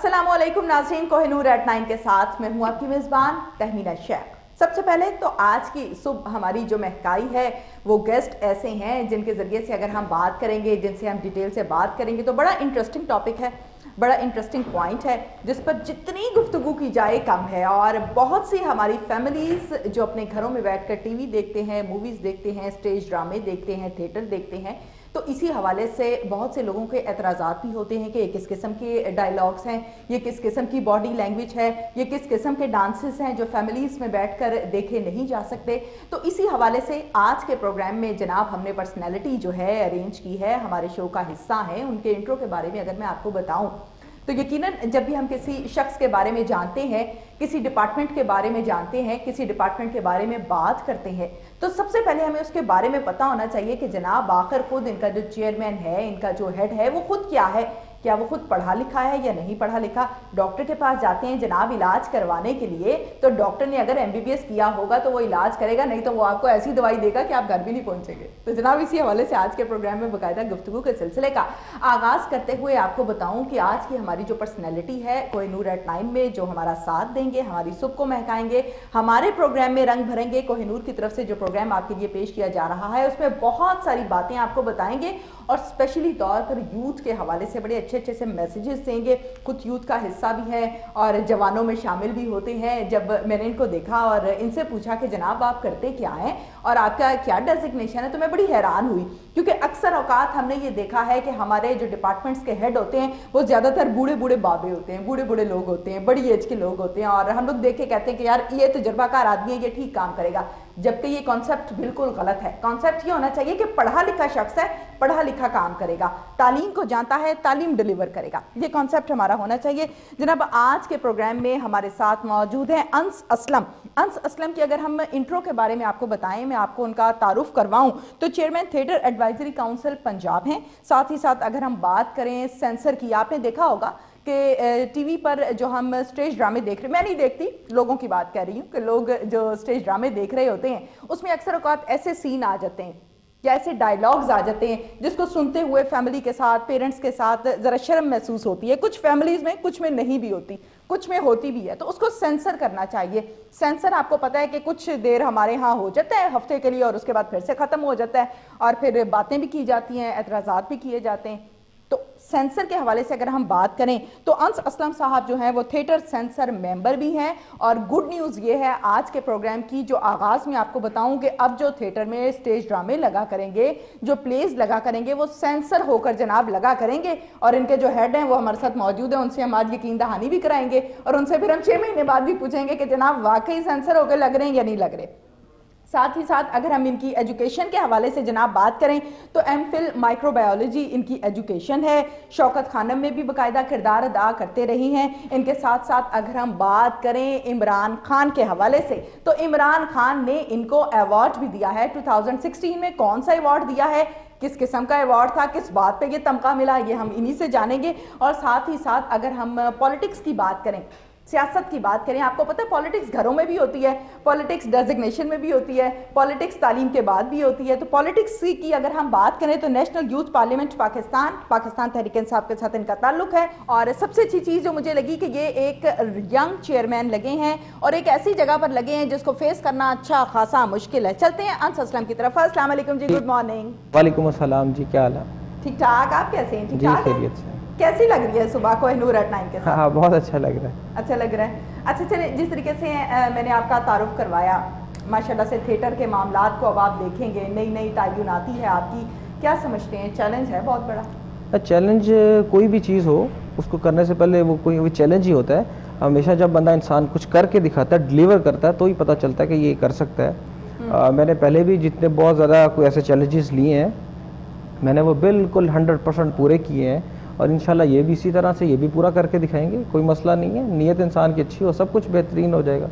अस्सलामुअलैकुम नाज़रीन, कोहिनूर एट 9 के साथ मैं हूँ आपकी मेज़बान तहमीना शेख। सबसे पहले तो आज की सुबह हमारी जो महकाई है वो गेस्ट ऐसे हैं जिनके ज़रिए से अगर हम बात करेंगे, जिनसे हम डिटेल से बात करेंगे तो बड़ा इंटरेस्टिंग टॉपिक है, बड़ा इंटरेस्टिंग पॉइंट है जिस पर जितनी गुफ्तगू की जाए कम है। और बहुत सी हमारी फैमिलीज़ जो अपने घरों में बैठकर टीवी देखते हैं, मूवीज़ देखते हैं, स्टेज ड्रामे देखते हैं, थिएटर देखते हैं, तो इसी हवाले से बहुत से लोगों के एतराज़ात भी होते हैं कि ये किस किस्म के डायलॉग्स हैं, ये किस किस्म की बॉडी लैंग्वेज है, ये किस किस्म के डांसेस हैं जो फैमिलीज़ में बैठकर देखे नहीं जा सकते। तो इसी हवाले से आज के प्रोग्राम में जनाब हमने पर्सनैलिटी जो है अरेंज की है, हमारे शो का हिस्सा है। उनके इंट्रो के बारे में अगर मैं आपको बताऊं तो यकीनन जब भी हम किसी शख्स के बारे में जानते हैं, किसी डिपार्टमेंट के बारे में जानते हैं, किसी डिपार्टमेंट के बारे में बात करते हैं, तो सबसे पहले हमें उसके बारे में पता होना चाहिए कि जनाब आखिर खुद इनका जो चेयरमैन है, इनका जो हेड है, वो खुद क्या है, क्या वो खुद पढ़ा लिखा है या नहीं पढ़ा लिखा। डॉक्टर के पास जाते हैं जनाब इलाज करवाने के लिए, तो डॉक्टर ने अगर MBBS किया होगा तो वो इलाज करेगा, नहीं तो वो आपको ऐसी दवाई देगा कि आप घर भी नहीं पहुंचेंगे। तो जनाब इसी हवाले से आज के प्रोग्राम में बाकायदा गुफ्तगू के सिलसिले का आगाज़ करते हुए आपको बताऊं कि आज की हमारी जो पर्सनैलिटी है कोहिनूर एट 9 में जो हमारा साथ देंगे, हमारी सुबह को महकाएंगे, हमारे प्रोग्राम में रंग भरेंगे। कोहिनूर की तरफ से जो प्रोग्राम आपके लिए पेश किया जा रहा है उसमें बहुत सारी बातें आपको बताएंगे और स्पेशली तौर पर यूथ के हवाले से बड़े अच्छे अच्छे से मैसेजेस देंगे। खुद यूथ का हिस्सा भी है और जवानों में शामिल भी होते हैं। जब मैंने इनको देखा और इनसे पूछा कि जनाब आप करते क्या हैं और आपका क्या डेजिग्नेशन है, तो मैं बड़ी हैरान हुई, क्योंकि अक्सर औकात हमने ये देखा है कि हमारे जो डिपार्टमेंट्स के हेड होते हैं वो ज़्यादातर बूढ़े बूढ़े बाबे होते हैं, बूढ़े बूढ़े लोग होते हैं, बड़ी एज के लोग होते हैं, और हम लोग देख के कहते हैं कि यार ये तजुर्बाकार आदमी है, ये ठीक काम करेगा, जबकि ये कॉन्सेप्ट बिल्कुल गलत है। कॉन्सेप्ट ये होना चाहिए कि पढ़ा लिखा शख्स है, पढ़ा लिखा काम करेगा, तालीम को जानता है, तालीम डिलीवर करेगा, ये कॉन्सेप्ट हमारा होना चाहिए। जनाब आज के प्रोग्राम में हमारे साथ मौजूद हैं अंस असलम। अंस असलम की अगर हम इंट्रो के बारे में आपको बताएं, मैं आपको उनका तारुफ करवाऊं तो chairman theatre advisory council Punjab हैं। साथ ही साथ अगर हम बात करें सेंसर की, आपने देखा होगा कि टीवी पर जो हम स्टेज ड्रामे देख रहे हैं, मैं नहीं देखती, लोगों की बात कह रही हूँ कि लोग जो स्टेज ड्रामे देख रहे होते हैं उसमें अक्सर औकात ऐसे सीन आ जाते हैं या ऐसे डायलॉग्स आ जाते हैं जिसको सुनते हुए फैमिली के साथ, पेरेंट्स के साथ ज़रा शर्म महसूस होती है। कुछ फैमिलीज़ में, कुछ में नहीं भी होती, कुछ में होती भी है, तो उसको सेंसर करना चाहिए। सेंसर आपको पता है कि कुछ देर हमारे यहाँ हो जाता है हफ्ते के लिए और उसके बाद फिर से ख़त्म हो जाता है और फिर बातें भी की जाती हैं, एतराज़ात भी किए जाते हैं। तो सेंसर के हवाले से अगर हम बात करें तो अंस असलम साहब जो हैं वो थिएटर सेंसर मेंबर भी हैं। और गुड न्यूज़ ये है आज के प्रोग्राम की, जो आगाज़ में आपको बताऊं कि अब जो थिएटर में स्टेज ड्रामे लगा करेंगे, जो प्लेज लगा करेंगे, वो सेंसर होकर जनाब लगा करेंगे। और इनके जो हेड हैं वो हमारे साथ मौजूद हैं, उनसे हम आज यकीन दहानी भी कराएंगे और उनसे फिर हम 6 महीने बाद भी पूछेंगे कि जनाब वाकई सेंसर होकर लग रहे हैं या नहीं लग रहे। साथ ही साथ अगर हम इनकी एजुकेशन के हवाले से जनाब बात करें तो MPhil माइक्रोबायोलॉजी इनकी एजुकेशन है। शौकत खानम में भी बाकायदा किरदार अदा करते रही हैं। इनके साथ साथ अगर हम बात करें इमरान खान के हवाले से तो इमरान खान ने इनको अवार्ड भी दिया है 2016 में। कौन सा अवार्ड दिया है, किस किस्म का अवार्ड था, किस बात पे ये तमगा मिला, ये हम इन्हीं से जानेंगे। और साथ ही साथ अगर हम पॉलिटिक्स की बात करें, सियासत की बात करें, आपको पता है पॉलिटिक्स घरों में भी होती है, पॉलिटिक्स डेजिग्नेशन में भी होती है, पॉलिटिक्स तालीम के बाद भी होती है। तो पॉलिटिक्स की अगर हम बात करें तो national youth parliament Pakistan Tehreek Insaf के साथ इनका ताल्लुक है। और सबसे अच्छी चीज़ जो मुझे लगी कि ये एक यंग चेयरमैन लगे हैं और एक ऐसी जगह पर लगे हैं जिसको फेस करना अच्छा खासा मुश्किल है। चलते हैं अंस असलम की तरफ। अस्सलाम वालेकुम जी, गुड मॉर्निंग। वालेकुम अस्सलाम जी, क्या हाल है? ठीक ठाक, आप कैसे हैं? ठीक ठाक है। कैसी लग रही है सुबह कोहिनूर एट 9 के साथ? हाँ, बहुत अच्छा लग रहा है। अच्छा लग रहा है। अच्छा चलिए, जिस तरीके से मैंने आपका तारुफ करवाया, माशाल्लाह से थिएटर के मामलात को अब आप देखेंगे, नई नई तयनाती है आपकी, क्या समझते हैं चैलेंज है बहुत बड़ा? चैलेंज कोई भी चीज़ हो उसको करने से पहले वो कोई चैलेंज ही होता है। हमेशा जब बंदा इंसान कुछ करके दिखाता है, डिलीवर करता है, तो ही पता चलता है कि ये कर सकता है। मैंने पहले भी जितने बहुत ज़्यादा कोई ऐसे चैलेंजेस लिए हैं, मैंने वो बिल्कुल 100% पूरे किए हैं और इंशाल्लाह ये भी इसी तरह से ये भी पूरा करके दिखाएंगे। कोई मसला नहीं है, नीयत इंसान की अच्छी हो, सब कुछ बेहतरीन हो जाएगा।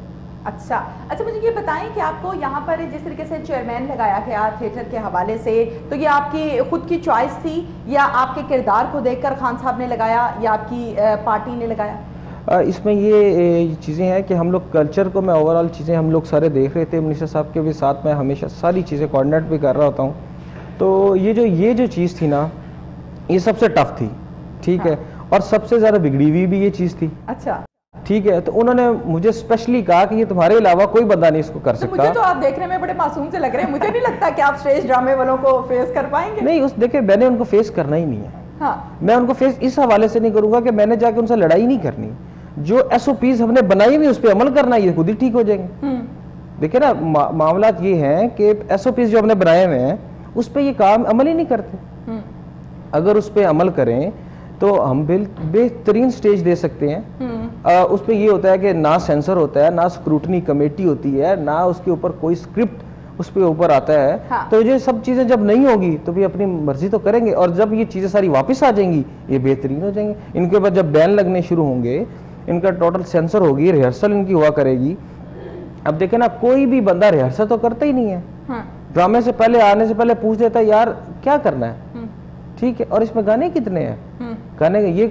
अच्छा, मुझे ये बताएं कि आपको यहाँ पर जिस तरीके से चेयरमैन लगाया गया थिएटर के हवाले से, तो ये आपकी खुद की चॉइस थी या आपके किरदार को देखकर खान साहब ने लगाया या आपकी पार्टी ने लगाया? इसमें ये चीज़ें हैं कि हम लोग कल्चर को, मैं ओवरऑल चीज़ें हम लोग सारे देख रहे थे। मिनिस्टर साहब के भी साथ में हमेशा सारी चीज़ें कोऑर्डिनेट भी कर रहा होता हूँ। तो ये जो चीज़ थी ना, ये सबसे टफ थी, ठीक है। और सबसे ज्यादा बिगड़ी हुई भी ये चीज थी। अच्छा, ठीक है, तो उन्होंने मुझे स्पेशली कहा कि ये तुम्हारे अलावा कोई बंदा नहीं इसको कर तो सकता। मुझे तो आप देखने में बड़े मासूम से लग रहे हैं, मुझे नहीं लगता कि आप स्टेज ड्रामे वालों को फेस कर पाएंगे। नहीं, उस देखिए मैंने उनको फेस करना ही नहीं है। हाँ। मैं उनको फेस इस हवाले से नहीं करूंगा कि मैंने जाके उनसे लड़ाई नहीं करनी। जो SOPs हमने बनाई हुई उस पर अमल करना, ये खुद ही ठीक हो जाएंगे। देखिए ना, मामला ये है कि SOPs जो हमने बनाए हुए हैं उस पर ये काम अमल ही नहीं करते। अगर उस पर अमल करें तो हम बेहतरीन स्टेज दे सकते हैं। उस पर ये होता है कि ना सेंसर होता है, ना स्क्रूटनी कमेटी होती है, ना उसके ऊपर कोई स्क्रिप्ट उस पे ऊपर आता है। हाँ। तो ये सब चीजें जब नहीं होगी तो भी अपनी मर्जी तो करेंगे, और जब ये चीजें सारी वापस आ जाएंगी ये बेहतरीन हो जाएंगे। इनके ऊपर जब बैन लगने शुरू होंगे, इनका टोटल सेंसर होगी, रिहर्सल इनकी हुआ करेगी। अब देखे ना, कोई भी बंदा रिहर्सल तो करता ही नहीं है। ड्रामे से पहले आने से पहले पूछ देता है यार क्या करना है, ठीक है, और इसमें गाने कितने हैं, गाने ये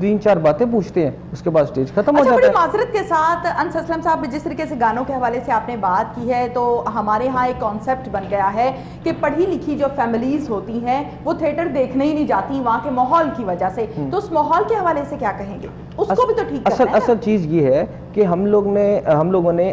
3-4 बातें पूछते हैं, उसके बाद स्टेज खत्म हो जाता है। बड़ी माजरत के साथ अंस असलम साहब, जिस तरीके से गानों के हवाले से आपने बात की है, तो हमारे यहाँ एक कॉन्सेप्ट बन गया है कि पढ़ी लिखी जो फैमिलीज होती हैं वो थिएटर देखने ही नहीं जाती वहाँ के माहौल की वजह से। तो उस माहौल के हवाले से क्या कहेंगे, उसको भी तो ठीक करना है। असल चीज ये है कि हम लोगों ने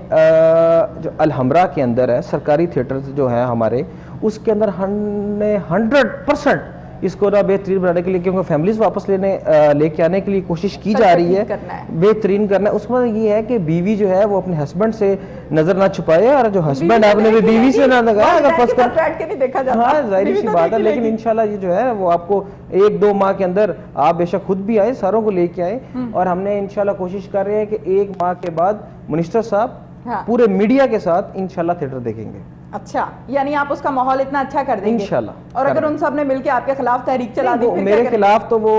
जो अलहमरा के अंदर है सरकारी थिएटर जो है हमारे, उसके अंदर हमने 100% इसको ना बेहतरीन बनाने के लिए, क्योंकि फैमिलीज वापस लेके आने के लिए कोशिश की जा रही है, बेहतरीन करना है। उसमें ये है कि बीवी जो है वो अपने हस्बैंड से नजर ना छुपाए, और जो हस्बैंड है अपने भी बीवी से ना लगाए। अगर फर्स्ट बैठ के नहीं देखा जाता, हाँ जाहिर सी बात है, लेकिन इंशाल्लाह ये जो है वो आपको 1-2 माह के अंदर, आप बेशक खुद भी आए, सारों को लेके आए, और हमने इंशाल्लाह कोशिश कर रहे हैं कि 1 माह के बाद मिनिस्टर साहब पूरे मीडिया के साथ इंशाल्लाह थिएटर देखेंगे। अच्छा, यानी आप उसका माहौल इतना अच्छा कर देंगे इंशाल्लाह। और अगर उन सब ने मिलकर आपके खिलाफ तहरीक चला दी, मेरे खिलाफ तो वो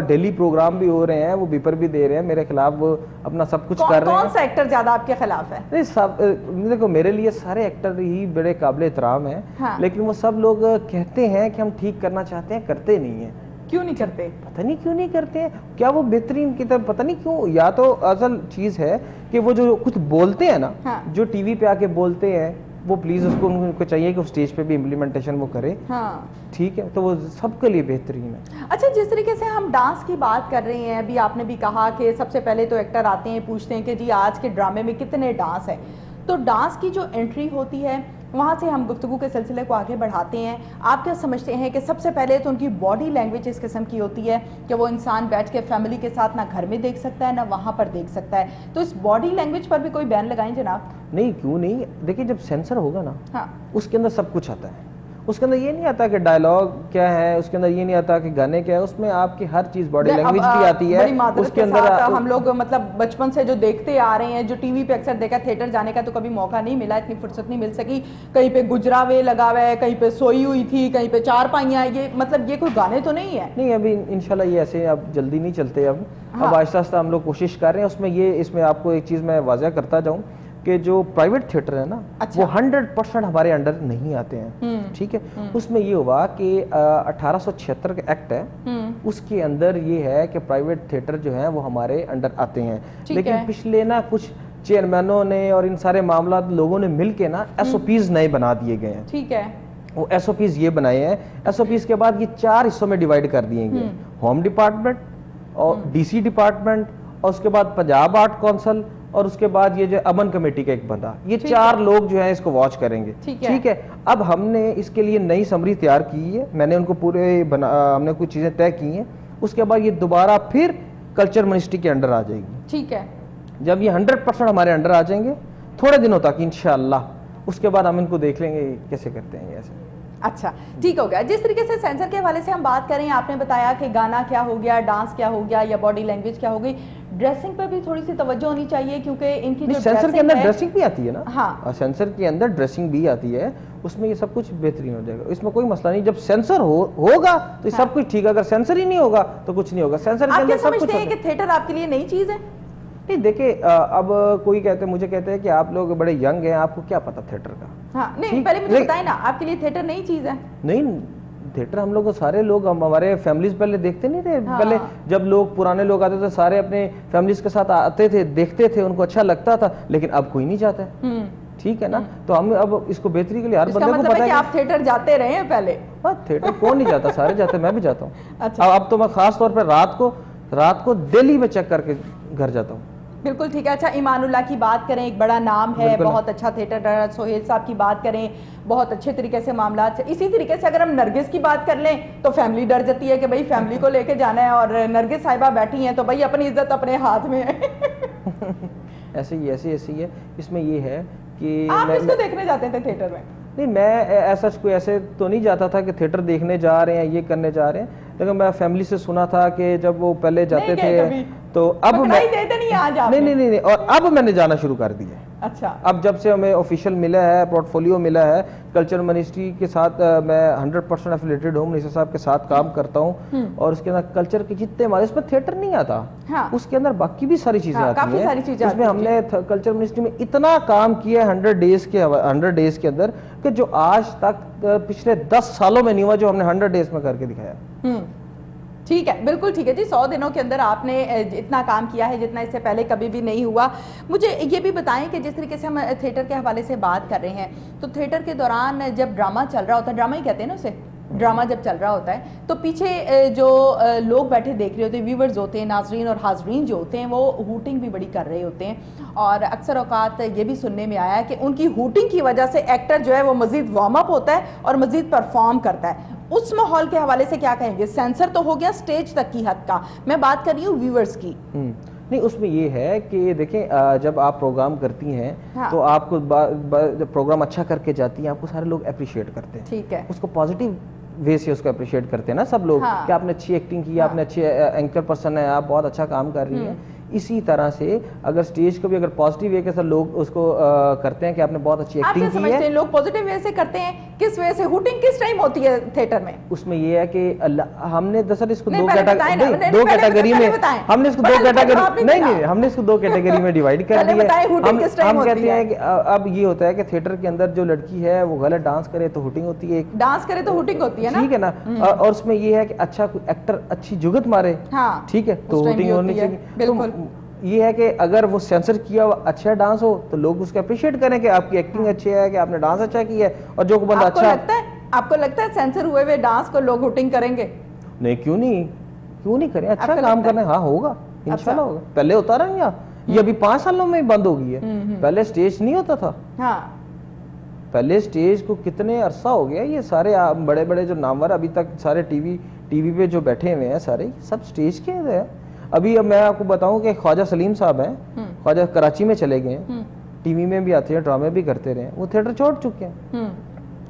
डेली प्रोग्राम भी हो रहे हैं, वो पेपर भी दे रहे हैं, मेरे खिलाफ वो अपना सब कुछ कर रहे हैं। कौन सा एक्टर ज्यादा आपके खिलाफ है? नहीं, सब देखो, मेरे लिए सारे एक्टर ही बड़े काबिल एहतराम हैं। हाँ। लेकिन वो सब लोग कहते हैं कि हम ठीक करना चाहते हैं, करते नहीं है। क्यों नहीं करते? पता नहीं क्यों नहीं करते हैं, क्या वो बेहतरीन की तरफ, पता नहीं क्यों। या तो असल चीज है कि वो जो कुछ बोलते हैं ना, हाँ। जो टीवी पे आके बोलते हैं, वो प्लीज उसको उनको चाहिए कि वो स्टेज पे भी इम्प्लीमेंटेशन वो करे। हाँ। ठीक है, तो वो सबके लिए बेहतरीन है। अच्छा, जिस तरीके से हम डांस की बात कर रहे हैं, अभी आपने भी कहा कि सबसे पहले तो एक्टर आते हैं, पूछते हैं कि जी आज के ड्रामे में कितने डांस है। तो डांस की जो एंट्री होती है, वहाँ से हम गुफ्तगू के सिलसिले को आगे बढ़ाते हैं। आप क्या समझते हैं कि सबसे पहले तो उनकी बॉडी लैंग्वेज इस किस्म की होती है कि वो इंसान बैठ के फैमिली के साथ ना घर में देख सकता है ना वहाँ पर देख सकता है, तो इस बॉडी लैंग्वेज पर भी कोई बैन लगाएं जनाब? नहीं, क्यों नहीं। देखिए, जब सेंसर होगा ना, हाँ, उसके अंदर सब कुछ आता है। उसके अंदर ये नहीं आता कि डायलॉग क्या है, उसके अंदर ये नहीं आता कि गाने क्या है, उसमें आपकी हर चीज बॉडी लैंग्वेज भी आती है। उसके अंदर हम लोग मतलब बचपन से जो देखते आ रहे हैं, जो टीवी पे अक्सर देखा, थिएटर जाने का तो कभी मौका नहीं मिला, इतनी फुर्सत नहीं मिल सकी। कहीं पे गुजरावे लगा हुआ है, कहीं पे सोई हुई थी, कहीं पे चारपाइयाँ, ये मतलब ये कोई गाने तो नहीं है? नहीं, अभी इंशाल्लाह ये ऐसे अब जल्दी नहीं चलते। अब आहिस्ता आहिस्ता हम लोग कोशिश कर रहे हैं। उसमें ये, इसमें आपको एक चीज मैं वाज़ह करता जाऊँ कि जो प्राइवेट थिएटर है ना, वो 100% हमारे अंडर नहीं आते हैं। ठीक है, उसमें ये हुआ कि 1876 का एक्ट है, उसके अंदर ये है कि प्राइवेट थिएटर जो है वो हमारे अंडर आते हैं। लेकिन पिछले ना कुछ चेयरमैनों ने और इन सारे मामला लोगों ने मिलके ना SOPs नए बना दिए गए हैं। ठीक है, वो SOPs ये बनाए हैं। SOPs के बाद ये 4 हिस्सों में डिवाइड कर दिए गए, होम डिपार्टमेंट और DC डिपार्टमेंट, और उसके बाद पंजाब आर्ट काउंसिल, और उसके बाद ये जो अमन कमेटी का एक बंदा, ये 4 लोग जो है इसको वॉच करेंगे। ठीक है। अब हमने इसके लिए नई समरी तैयार की है, मैंने उनको पूरे हमने कुछ चीजें तय की हैं। उसके बाद ये दोबारा फिर कल्चर मिनिस्ट्री के अंडर आ जाएगी। ठीक है, जब ये 100% हमारे अंडर आ जाएंगे थोड़े दिनों तक इंशाअल्लाह, उसके बाद हम इनको देख लेंगे कैसे करते हैं ऐसे। अच्छा, ठीक हो गया। जिस तरीके से सेंसर के हवाले से हम बात करें, आपने बताया कि गाना क्या हो गया, डांस क्या हो गया, या बॉडी लैंग्वेज क्या हो गई, ड्रेसिंग पर भी थोड़ी सी तवज्जो होनी चाहिए, क्योंकि इनकी जो सेंसर के अंदर ड्रेसिंग भी आती है ना। हाँ, सेंसर के अंदर ड्रेसिंग भी आती है, उसमें ये सब कुछ बेहतरीन हो जाएगा, इसमें कोई मसला नहीं। जब सेंसर होगा तो सब कुछ ठीक है, अगर सेंसर ही नहीं होगा तो कुछ नहीं होगा। सेंसर के अंदर सब कुछ है। कि थिएटर आपके लिए नई चीज है? नहीं, देखिए, अब कोई कहते हैं, मुझे कहते हैं कि आप लोग बड़े यंग हैं, आपको क्या पता थिएटर का। हाँ, नहीं, पहले मुझे बताइए ना, आपके लिए थिएटर नई चीज है? नहीं, थिएटर हम लोग सारे लोग, हमारे फैमिलीज पहले देखते नहीं थे। हाँ। पहले जब लोग पुराने लोग आते थे, सारे अपने फैमिलीज के साथ आते थे, देखते थे, उनको अच्छा लगता था। लेकिन अब कोई नहीं जाता है। ठीक है ना, तो हम अब इसको बेहतरी के लिए हर बंदे को पता है कि आप थिएटर जाते रहे हैं पहले। हाँ, थिएटर कौन नहीं जाता, सारे जाते, मैं भी जाता हूँ। अच्छा। अब तो मैं खास तौर पर रात को रात को डेली मैं चेक करके घर जाता हूँ। बिल्कुल ठीक है। अच्छा, ईमानुल्लाह की बात करें, एक बड़ा नाम है, बहुत अच्छा थिएटर, सोहेल साहब की बात करें, बहुत अच्छे तरीके से मामला। इसी तरीके से अगर हम नरगिस की बात कर लें तो फैमिली डर जाती है कि भाई फैमिली को लेके जाना है, और नरगिस साहिबा बैठी हैं तो भाई अपनी इज्जत अपने हाथ में है। ऐसे ही है। इसमें ये है कि आप इसको देखने जाते थे थिएटर में? नहीं, मैं ऐसा कोई ऐसे तो नहीं जाता था कि थिएटर देखने जा रहे हैं, ये करने जा रहे हैं, लेकिन मैं फैमिली से सुना था कि जब वो पहले जाते थे तो अब देते नहीं आज आप? नहीं, और अब मैंने जाना शुरू कर दिया है। अच्छा। अब जब से हमें ऑफिशियल मिला है, पोर्टफोलियो मिला है, कल्चर मिनिस्ट्री के साथ मैं 100% एफिलिएटेड हूँ, मिनिस्टर साहब के साथ काम करता हूँ, और उसके अंदर कल्चर के जितने हमारे, उसमें थिएटर नहीं आता। हाँ। उसके अंदर बाकी भी सारी चीजें आती हैं। उसमें हमने कल्चर मिनिस्ट्री में इतना काम किया 100 डेज के अंदर कि जो आज तक पिछले 10 सालों में नहीं हुआ, जो हमने 100 डेज में करके दिखाया। ठीक है, बिल्कुल ठीक है जी। 100 दिनों के अंदर आपने इतना काम किया है जितना इससे पहले कभी भी नहीं हुआ। मुझे ये भी बताएं कि जिस तरीके से हम थिएटर के हवाले से बात कर रहे हैं, तो थिएटर के दौरान जब ड्रामा चल रहा होता है, ड्रामा ही कहते हैं ना उसे, ड्रामा जब चल रहा होता है तो पीछे जो लोग बैठे देख रहे होते हैं, व्यूवर्स होते हैं, नाजरीन और हाजरीन जो होते हैं, वो हूटिंग भी बड़ी कर रहे होते हैं, और अक्सर औकात ये भी सुनने में आया है कि उनकी हूटिंग की वजह से एक्टर जो है वो मजीद वार्म अप होता है और मजीद परफॉर्म करता है। उस माहौल के हवाले से क्या कहेंगे? सेंसर तो हो गया स्टेज तक की हद का, मैं बात कर रही हूँ व्यूवर्स की। नहीं, उसमें ये है कि देखें, जब आप प्रोग्राम करती हैं, हाँ, तो आपको जब प्रोग्राम अच्छा करके जाती हैं, आपको सारे लोग अप्रिशिएट करते हैं। ठीक है, उसको पॉजिटिव वे से उसको अप्रिशिएट करते हैं ना सब लोग। हाँ। कि आपने अच्छी एक्टिंग की, आपने अच्छे एंकर पर्सन है, आप बहुत अच्छा काम कर रही हैं। इसी तरह से अगर स्टेज को भी अगर पॉजिटिव वे के साथ लोग उसको करते हैं कि आपने बहुत अच्छी एक्टिंग की है, लोग पॉजिटिव वे से करते हैं। किस वे से? हूटिंग किस टाइम होती है थिएटर में? उसमें ये है कि हमने दरअसल इसको दो कैटेगरी में, हमने इसको दो कैटेगरी नहीं, हमने इसको 2 कैटेगरी में डिवाइड कर दिया है। हम कहते हैं कि अब ये होता है कि थिएटर के अंदर जो लड़की है वो गलत डांस करे तो हूटिंग होती है, डांस करे तो हूटिंग होती है ना, ठीक है ना। और उसमें ये है कि अच्छा एक्टर अच्छी जुगत मारे, ठीक है, तो हूटिंग होनी चाहिए। बिल्कुल ये है कि अगर वो सेंसर किया हुआ अच्छा डांस हो तो लोग उसको अप्रिशिएट करें कि आपकी एक्टिंग अच्छी है, कि आपने डांस अच्छा किया है, और जो बंदा अच्छा आपको लगता है सेंसर हुए हुए डांस को लोग हूटिंग करेंगे? नहीं, क्यों नहीं करें, अच्छा काम करना। हाँ, होगा इंशाल्लाह होगा। पहले होता रहा यहाँ, ये अभी 5 सालों में बंद हो गई है। पहले स्टेज नहीं होता था। हाँ, पहले स्टेज को कितने अरसा हो गया, ये सारे बड़े बड़े जो नामवर अभी तक सारे टीवी पे जो बैठे हुए हैं सारे सब स्टेज के हैं। अभी अब मैं आपको बताऊं कि ख्वाजा सलीम साहब हैं, ख्वाजा कराची में चले गए हैं, टीवी में भी आते हैं, ड्रामे भी करते रहे, वो थिएटर छोड़ चुके हैं।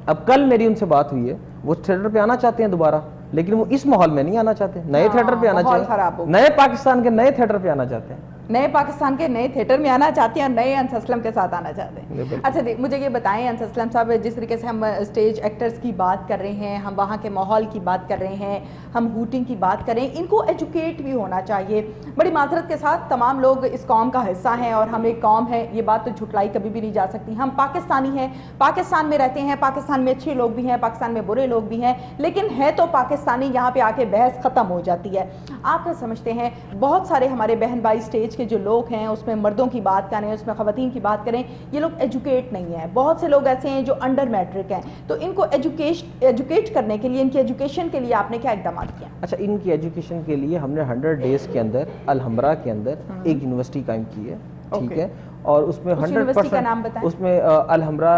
अब कल मेरी उनसे बात हुई है, वो थिएटर पे आना चाहते हैं दोबारा, लेकिन वो इस माहौल में नहीं आना चाहते, नए थिएटर पे आना चाहते, नए पाकिस्तान के नए थिएटर पे आना चाहते हैं, नए पाकिस्तान के नए थिएटर में आना चाहते हैं और नए अंस असलम के साथ आना चाहते हैं। अच्छा, मुझे ये बताएं अंस असलम साहब, जिस तरीके से हम स्टेज एक्टर्स की बात कर रहे हैं, हम वहाँ के माहौल की बात कर रहे हैं, हम हूटिंग की बात करें, इनको एजुकेट भी होना चाहिए। बड़ी माजरत के साथ तमाम लोग इस कौम का हिस्सा हैं और हम एक कौम है, ये बात तो झुटलाई कभी भी नहीं जा सकती। हम पाकिस्तानी हैं, पाकिस्तान में रहते हैं, पाकिस्तान में अच्छे लोग भी हैं, पाकिस्तान में बुरे लोग भी हैं, लेकिन है तो पाकिस्तानी। यहाँ पे आके बहस ख़त्म हो जाती है। आप क्या समझते हैं, बहुत सारे हमारे बहन भाई स्टेज के जो लोग हैं, उसमें मर्दों की बात करें, उसमें ख़वातीन की बात करें, ये लोग एजुकेट नहीं है। बहुत से लोग ऐसे हैं जो अंडर मैट्रिक हैं, तो इनको एजुकेट करने के लिए, इनकी एजुकेशन के लिए आपने क्या इक़दाम किया? अच्छा, इनकी एजुकेशन के लिए हमने 100 डेज के अंदर अलहम्रा के अंदर एक यूनिवर्सिटी कायम की है, ठीक है, और उसमें 100% उसमें अलहम्रा,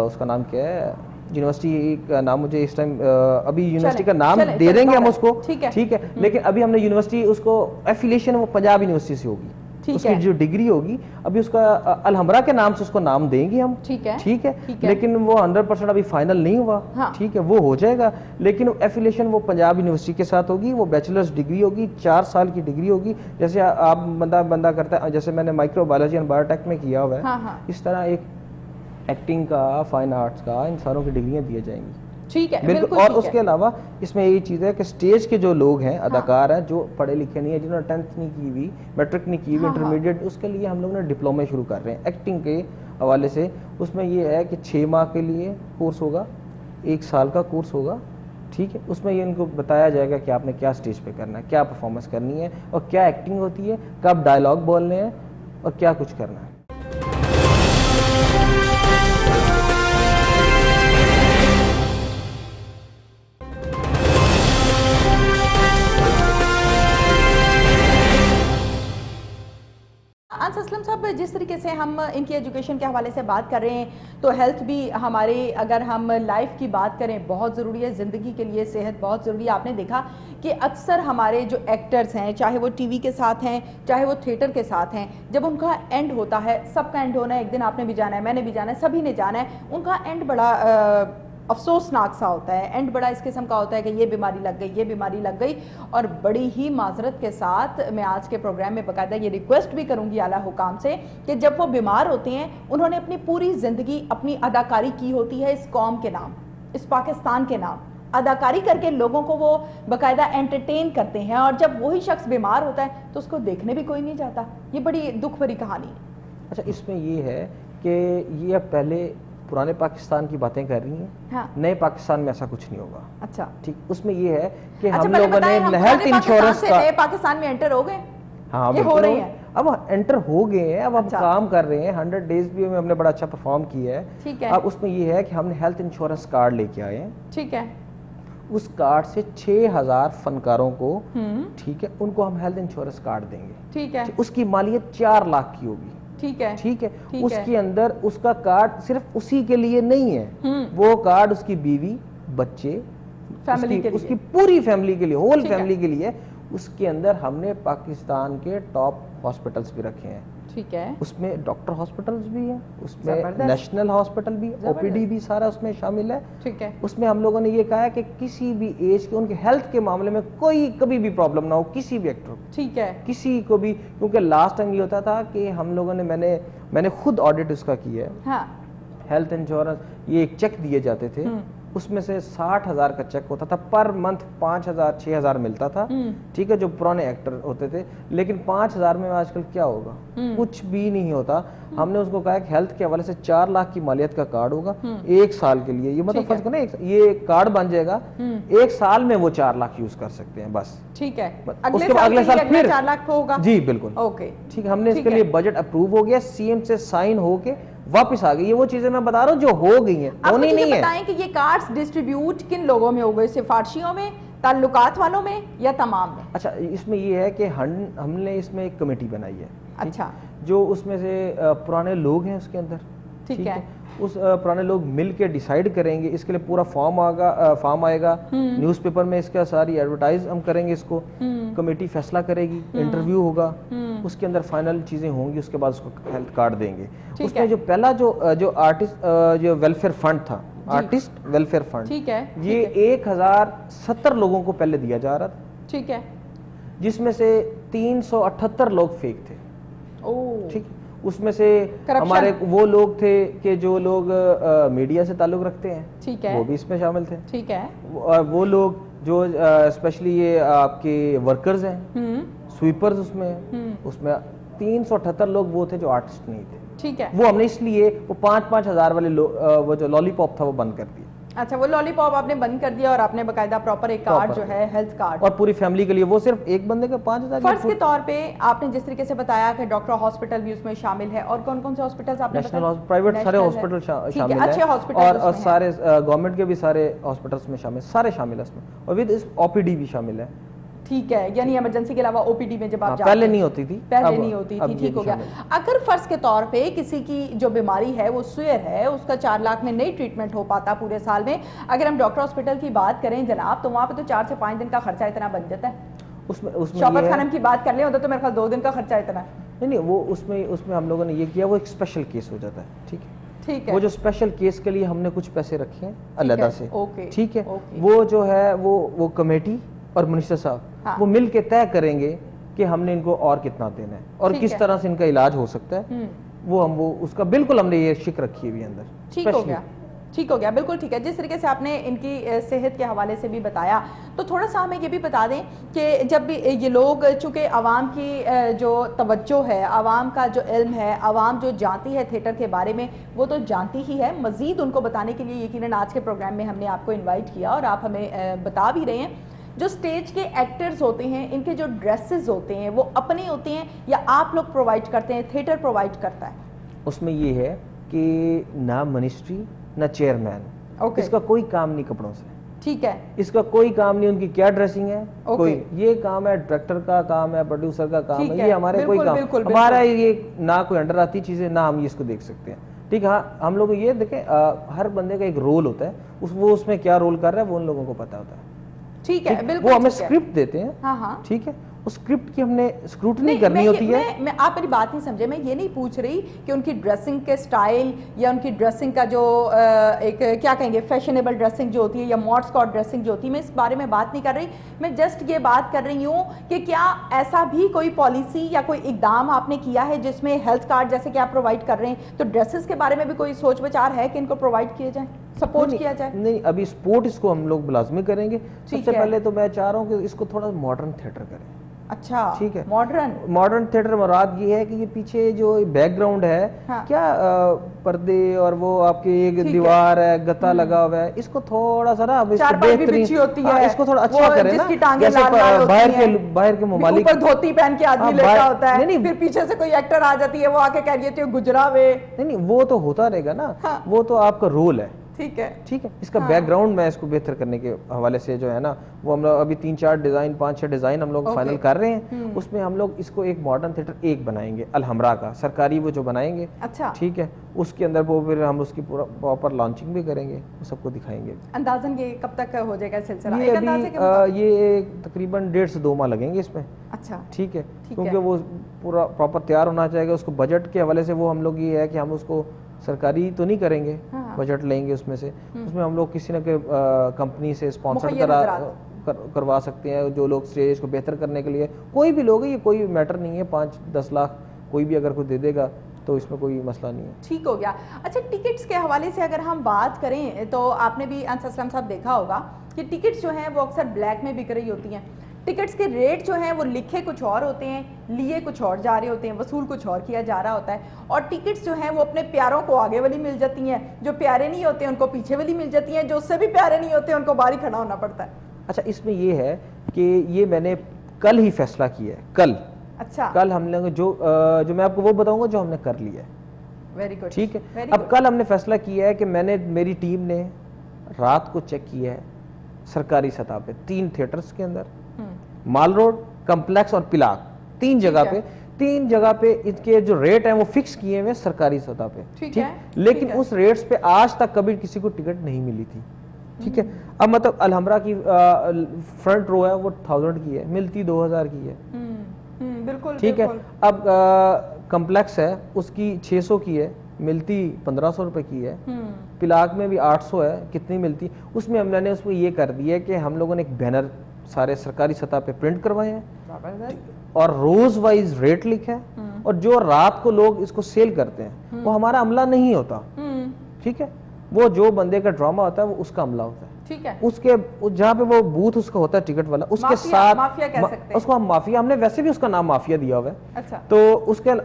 उसका नाम क्या है, यूनिवर्सिटी का नाम मुझे इस टाइम अभी यूनिवर्सिटी का नाम दे देंगे हम उसको, ठीक है, लेकिन अभी हमने यूनिवर्सिटी उसको एफिलिएशन वो पंजाब यूनिवर्सिटी से होगी, उसकी जो डिग्री होगी अभी उसका अलहम्रा के नाम से उसको नाम देंगे हम, ठीक है, लेकिन वो 100% अभी फाइनल नहीं हुआ, ठीक है, वो हो जाएगा, लेकिन एफिलिएशन वो पंजाब यूनिवर्सिटी के साथ होगी, वो बैचलर्स डिग्री होगी, 4 साल की डिग्री होगी। जैसे आप बंदा करता है, जैसे मैंने माइक्रोबायोलॉजी एंड बायोटेक में किया हुआ है, इस तरह एक एक्टिंग का, फाइन आर्ट्स का, इन सारों की डिग्रियां दी जाएंगी, ठीक है, बिल्कुल। और उसके अलावा इसमें यही चीज़ है कि स्टेज के जो लोग हैं, अदाकार हैं, जो पढ़े लिखे नहीं है, जिन्होंने 10th नहीं की हुई, मैट्रिक नहीं की हुई, इंटरमीडिएट, उसके लिए हम लोग ने डिप्लोमा शुरू कर रहे हैं एक्टिंग के हवाले से। उसमें ये है कि 6 माह के लिए कोर्स होगा, 1 साल का कोर्स होगा, ठीक है, उसमें ये इनको बताया जाएगा कि आपने क्या स्टेज पे करना है, क्या परफॉर्मेंस करनी है, और क्या एक्टिंग होती है, कब डायलॉग बोलने हैं, और क्या कुछ करना है। असलम साहब, जिस तरीके से हम इनकी एजुकेशन के हवाले से बात कर रहे हैं तो हेल्थ भी हमारे, अगर हम लाइफ की बात करें, बहुत ज़रूरी है। ज़िंदगी के लिए सेहत बहुत ज़रूरी है। आपने देखा कि अक्सर हमारे जो एक्टर्स हैं, चाहे वो टीवी के साथ हैं, चाहे वो थिएटर के साथ हैं, जब उनका एंड होता है, सबका एंड होना है, एक दिन आपने भी जाना है, मैंने भी जाना है, सभी ने जाना है, उनका एंड बड़ा अफसोसनाक सा होता है। एंड बड़ा इस किस्म का होता है कि ये बीमारी लग गई, ये बीमारी लग गई। और बड़ी ही माजरत के साथ मैं आज के प्रोग्राम में बाकायदा ये रिक्वेस्ट भी करूंगी आला हुकाम से कि जब वो बीमार होते हैं, उन्होंने अपनी पूरी ज़िंदगी अपनी अदाकारी की होती है इस कौम के नाम, इस पाकिस्तान के नाम, अदाकारी करके लोगों को वो बाकायदा एंटरटेन करते हैं, और जब वही शख्स बीमार होता है तो उसको देखने भी कोई नहीं जाता। ये बड़ी दुख भरी कहानी है। अच्छा, इसमें ये है कि ये पहले पुराने पाकिस्तान की बातें कर रही हैं। हाँ। नए पाकिस्तान में ऐसा कुछ नहीं होगा। अच्छा, ठीक। उसमें ये है कि हम लोगों ने हेल्थ इंश्योरेंस का नए पाकिस्तान में एंटर हो गए। हाँ, ये हो रही है, अब एंटर हो गए हैं, अब हम काम कर रहे हैं। 100 डेज भी में हमने बड़ा अच्छा परफॉर्म किया है। ठीक है। अब उसमें ये है कि हमने हेल्थ इंश्योरेंस कार्ड लेके आए हैं। ठीक है। उस कार्ड से 6000 फनकारों को, ठीक है, उनको हम हेल्थ इंश्योरेंस कार्ड देंगे। ठीक है। उसकी मालियत 4 लाख की होगी। ठीक है। ठीक है। उसके अंदर उसका कार्ड सिर्फ उसी के लिए नहीं है, वो कार्ड उसकी बीवी, बच्चे, फैमिली के लिए, उसकी पूरी फैमिली के लिए, होल फैमिली के लिए। उसके अंदर हमने पाकिस्तान के टॉप हॉस्पिटल्स भी रखे हैं। ठीक है। उसमें डॉक्टर हॉस्पिटल्स भी हैं, उसमें नेशनल हॉस्पिटल भी, ओपीडी भी सारा उसमें शामिल है। ठीक है। उसमें हम लोगों ने ये कहा है कि किसी भी एज के, उनके हेल्थ के मामले में कोई कभी भी प्रॉब्लम ना हो किसी भी एक्टर को। ठीक है। किसी को भी, क्योंकि लास्ट टाइम ये होता था कि हम लोगों ने, मैंने खुद ऑडिट उसका किया है। हाँ। हेल्थ इंश्योरेंस, ये एक चेक दिए जाते थे, उसमें से 60,000 का चेक होता था, पर मंथ 5,000 6,000 मिलता था। ठीक है, जो पुराने एक्टर होते थे। लेकिन 5,000 में आजकल क्या होगा, कुछ भी नहीं होता। हमने उसको कहा कि हेल्थ के हवाले से 4 लाख की मालियत का कार्ड होगा 1 साल के लिए। ये मतलब फर्ज करो ना, ये कार्ड बन जाएगा, 1 साल में वो 4 लाख यूज कर सकते हैं बस। ठीक है। उसके बाद अगले साल फिर 4 लाख होगा। जी बिल्कुल। ओके, ठीक है। हमने इसके लिए बजट अप्रूव हो गया, सीएम से साइन होके वापस आ गई। ये वो चीजें मैं बता रहा हूँ जो हो गई हैं, होनी नहीं है। बताएं कि ये कार्ड्स डिस्ट्रीब्यूट किन लोगों में हो गए, सिफारशियों में, ताल्लुकात वालों में, या तमाम में? अच्छा, इसमें ये है कि हमने इसमें एक कमेटी बनाई है। अच्छा। जो उसमें से पुराने लोग हैं उसके अंदर। ठीक है। उस पुराने लोग मिल के डिसाइड करेंगे। इसके लिए पूरा फॉर्म आएगा, न्यूज़पेपर में इसका सारी एडवर्टाइज हम करेंगे इसको। कमेटी फैसला करेगी, इंटरव्यू होगा, उसके अंदर फाइनल चीजें होंगी, उसके बाद उसको हेल्थ कार्ड देंगे। उसमें जो पहला जो आर्टिस्ट जो वेलफेयर फंड था, आर्टिस्ट वेलफेयर फंड, ठीक है, ये 1070 लोगों को पहले दिया जा रहा था। ठीक है। जिसमें से 378 लोग फेक थे। ठीक। उसमें से हमारे वो लोग थे कि जो लोग मीडिया से ताल्लुक रखते हैं, ठीक है, वो भी इसमें शामिल थे। ठीक है। वो लोग जो स्पेशली ये आपके वर्कर्स हैं, स्वीपर्स, उसमें 378 लोग वो थे जो आर्टिस्ट नहीं थे। ठीक है। वो हमने इसलिए वो 5-5 हज़ार वाले वो जो लॉलीपॉप था वो बंद कर दिया। अच्छा, वो लॉलीपॉप आपने बंद कर दिया और आपने बकायदा प्रॉपर एक कार्ड जो है हेल्थ कार्ड, और पूरी फैमिली के लिए, वो सिर्फ एक बंदे का 5,000 फर्ज के तौर पे। आपने जिस तरीके से बताया कि डॉक्टर हॉस्पिटल भी उसमें शामिल है, और कौन कौन से हॉस्पिटल्स आपने बताया? नेशनल, प्राइवेट, सारे हॉस्पिटल शामिल है, अच्छे हॉस्पिटल, और सारे गवर्नमेंट के भी सारे हॉस्पिटल्स में शामिल, सारे शामिल है इसमें, और विद ओपीडी भी शामिल है। ठीक है, यानी इमरजेंसी के अलावा ओपीडी में जब आप जाते, पहले नहीं होती थी, पहले नहीं होती थी। ठीक हो गया। अगर फर्ज के तौर पे किसी की जो बीमारी है वो सुयर है, उसका 4 लाख में नहीं ट्रीटमेंट हो पाता पूरे साल में, अगर हम डॉक्टर हॉस्पिटल की बात करें जनाब, तो वहाँ पे तो 4 से 5 दिन का खर्चा इतना बन जाता है। उसमें शौकत खानम की बात कर ले होता तो मेरे ख्याल 2 दिन का खर्चा इतना नहीं, वो उसमें हम लोगों ने ये किया, वो एक स्पेशल केस हो जाता है। ठीक है। ठीक है। वो जो स्पेशल केस के लिए हमने कुछ पैसे रखे हैं अलग से। ठीक है। वो जो है वो कमेटी और मिनिस्टर साहब, हाँ, वो मिल के तय करेंगे कि हमने इनको और कितना देना है और किस तरह से इनका इलाज हो सकता है। वो उसका बिल्कुल हमने ये शिक रखी हुई अंदर। ठीक हो गया, ठीक हो गया, बिल्कुल ठीक है। जिस तरीके से आपने इनकी सेहत के हवाले से भी बताया, तो थोड़ा सा हमें ये भी बता दें कि जब भी ये लोग, चूँकि आवाम की जो तवज्जो है, आवाम का जो इल्म है, आवाम जो जानती है थिएटर के बारे में, वो तो जानती ही है, मज़ीद उनको बताने के लिए यकीनन आज के प्रोग्राम में हमने आपको इन्वाइट किया, और आप हमें बता भी रहे हैं। जो स्टेज के एक्टर्स होते हैं, इनके जो ड्रेसेस होते हैं वो अपने होते हैं या आप लोग प्रोवाइड करते हैं, थिएटर प्रोवाइड करता है? उसमें ये है कि ना मिनिस्ट्री ना चेयरमैन, इसका कोई काम नहीं कपड़ों से। ठीक है, इसका कोई काम नहीं उनकी क्या ड्रेसिंग है, ओके। कोई ये काम है डायरेक्टर का काम है, प्रोड्यूसर का काम है, ये हमारे बिल्कुल, कोई काम बिल्कुल, हमारा ये ना कोई अंडर आती चीजें ना हम इसको देख सकते हैं। ठीक है, हाँ हम लोग ये देखें हर बंदे का एक रोल होता है, वो उसमें क्या रोल कर रहा है वो उन लोगों को पता होता है। ठीक है, बिल्कुल वो हमें ठीक है। स्क्रिप्ट देते हैं, हाँ हाँ, ठीक है, उस स्क्रिप्ट की हमने स्क्रूटनी नहीं, करनी होती है। मैं आप मेरी बात नहीं समझे, मैं ये नहीं पूछ रही कि उनकी ड्रेसिंग के स्टाइल या उनकी ड्रेसिंग का जो एक क्या कहेंगे फैशनेबल ड्रेसिंग जो होती है या मॉड स्कॉट ड्रेसिंग जो होती है, मैं इस बारे में बात नहीं कर रही। मैं जस्ट ये बात कर रही हूँ कि क्या ऐसा भी कोई पॉलिसी या कोई इकदाम आपने किया है जिसमें हेल्थ कार्ड जैसे कि आप प्रोवाइड कर रहे हैं, तो ड्रेसेस के बारे में भी कोई सोच विचार है कि इनको प्रोवाइड किया जाए, सपोर्ट किया जाए? नहीं, अभी स्पोर्ट इसको हम लोग लाजमी करेंगे। सबसे पहले तो मैं चाह रहा हूँ कि इसको थोड़ा मॉडर्न थिएटर करें। अच्छा, ठीक है, मॉडर्न थिएटर मुराद ये है कि ये पीछे जो बैकग्राउंड है, हाँ। क्या पर्दे और वो आपकी एक दीवार है, गत्ता लगा हुआ है, इसको थोड़ा सा ना अब इसको बेहतरीन होती है, इसको थोड़ा अच्छा करें ना, जैसे बाहर के ममालिक ऊपर धोती पहन के आदमी लेटा होता है, नहीं, फिर पीछे से कोई एक्टर आ जाती है, वो आके कह रही है गुजरा वे। नहीं, वो तो होता रहेगा ना, वो तो आपका रोल है। ठीक है, ठीक है, इसका बैकग्राउंड मैं इसको बेहतर करने के हवाले से जो है ना, वो हम लोग अभी 3-4 डिजाइन 5-6 डिजाइन हम लोग फाइनल कर रहे हैं। उसमें हम लोग इसको एक मॉडर्न थिएटर एक बनाएंगे, अलहमरा का सरकारी वो जो बनाएंगे। अच्छा, ठीक है, उसके अंदर वो फिर हम उसकी पूरा प्रॉपर लॉन्चिंग भी करेंगे, वो सबको दिखाएंगे। अंदाजन ये कब तक हो जाएगा सिलसिला? ये अभी ये तकरीबन 1.5 से 2 माह लगेंगे इसमें। अच्छा, ठीक है, क्योंकि वो पूरा प्रॉपर तैयार होना चाहिए। उसको बजट के हवाले से वो हम लोग ये है कि हम उसको सरकारी तो नहीं करेंगे, बजट लेंगे उसमें से, उसमें हम लोग किसी न कंपनी से स्पॉन्सर करवा सकते हैं। जो लोग स्टेज को बेहतर करने के लिए, कोई भी लोग, ये कोई मैटर नहीं है, 5-10 लाख कोई भी अगर कोई दे देगा तो इसमें कोई मसला नहीं है। ठीक हो गया। अच्छा, टिकट्स के हवाले से अगर हम बात करें तो आपने भी अंस असलम साहब देखा होगा कि टिकट्स जो हैं वो अक्सर ब्लैक में बिक रही होती हैं। टिकट्स के रेट जो हैं वो लिखे कुछ और होते हैं, लिए कुछ और जा रहे होते हैं, वसूल कुछ और किया जा रहा होता है, और टिकट्स जो हैं वो अपने प्यारों को आगे वाली मिल जाती हैं, जो प्यारे नहीं होते उनको पीछे वाली मिल जाती हैं, जो उससे भी प्यारे नहीं होते उनको बाहर ही खड़ा होना पड़ता है। अच्छा, इसमें ये है कि ये मैंने कल ही फैसला किया है, कल। अच्छा, कल हम लोग जो मैं आपको वो बताऊंगा जो हमने कर लिया है। वेरी गुड, ठीक है। अब कल हमने फैसला किया है कि मेरी टीम ने रात को चेक किया है सरकारी सतह पे 3 थिएटर्स के अंदर, माल रोड, कम्प्लेक्स और पिलाक, 3 जगह पे इनके जो रेट हैं वो फिक्स किए हुए सरकारी सतह पे। ठीक है, लेकिन उस रेट्स पे आज तक कभी किसी को टिकट नहीं मिली थी। ठीक है, अब मतलब अलहमरा की फ्रंट रो है वो 1000 की है, मिलती 2000 की है। बिल्कुल, ठीक है। अब कम्प्लेक्स है उसकी 600 की है, मिलती 1500 रुपए की है। पिलाक में भी 800 है, कितनी मिलती, उसमें हमने उसको ये कर दिया कि हम लोगों ने एक बैनर सारे सरकारी सतह पे प्रिंट करवाए हैं और रोज वाइज रेट लिखा है, और जो रात को लोग इसको सेल करते हैं वो हमारा अमला नहीं होता। ठीक है, वो जो बंदे का ड्रामा होता है वो उसका अमला होता है। ठीक है, उसके जहाँ पे वो बूथ उसका होता है टिकट वाला, उसके साथ माफिया कह सकते हैं उसको हम माफिया, हमने वैसे भी उसका नाम माफिया दिया हुआ है। अच्छा, तो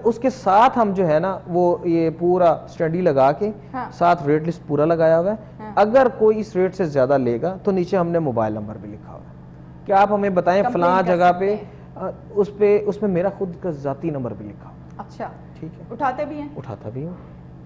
उसके साथ हम जो है ना वो ये पूरा स्टडी लगा के साथ रेट लिस्ट पूरा लगाया हुआ है। अगर कोई इस रेट से ज्यादा लेगा तो नीचे हमने मोबाइल नंबर भी लिखा हुआ है कि आप हमें बताएं फलां जगह पे, उसमें मेरा खुद का जाती नंबर भी लिखा। अच्छा, ठीक है, उठाते भी हैं? उठाता भी हूँ।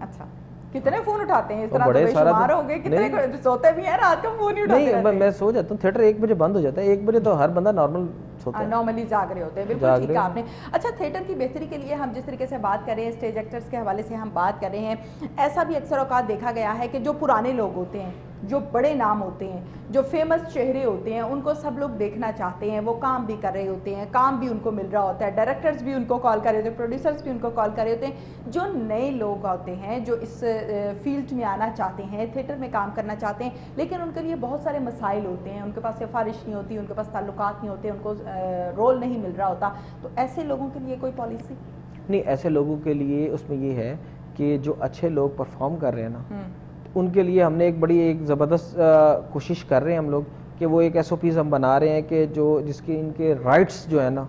अच्छा, कितने फोन उठाते हैं इस तरह? बड़े सारा हो गए, कितने सोते भी हैं रात को, फोन नहीं उठाते? नहीं, मैं सो जाता हूँ, थिएटर 1 बजे बंद हो जाता है, 1 बजे तो हर बंदा नॉर्मल सोता है, नॉर्मली जाग रहे होते हैं। बिल्कुल ठीक है आपने। अच्छा, थिएटर की बेहतरी के लिए हम जिस तरीके से बात कर रहे हैं, स्टेज एक्टर्स के हवाले से हम बात कर रहे हैं, ऐसा भी अक्सर औकात देखा गया है कि जो पुराने लोग होते हैं, जो बड़े नाम होते हैं, जो फेमस चेहरे होते हैं, उनको सब लोग देखना चाहते हैं, वो काम भी कर रहे होते हैं, काम भी उनको मिल रहा होता है, डायरेक्टर्स भी उनको कॉल कर रहे होते हैं, प्रोड्यूसर्स भी उनको कॉल कर रहे होते हैं। जो नए लोग होते हैं जो इस फील्ड में आना चाहते हैं, थिएटर में काम करना चाहते हैं, लेकिन उनके लिए बहुत सारे मसाइल होते हैं, उनके पास सिफारिश नहीं होती, उनके पास ताल्लुकात नहीं होते, उनको रोल नहीं मिल रहा होता, तो ऐसे लोगों के लिए कोई पॉलिसी? नहीं, ऐसे लोगों के लिए उसमें ये है कि जो अच्छे लोग परफॉर्म कर रहे हैं ना, उनके लिए हमने एक ज़बरदस्त कोशिश कर रहे हैं हम लोग कि वो एक SOPs हम बना रहे हैं कि जिसके इनके राइट्स जो है ना,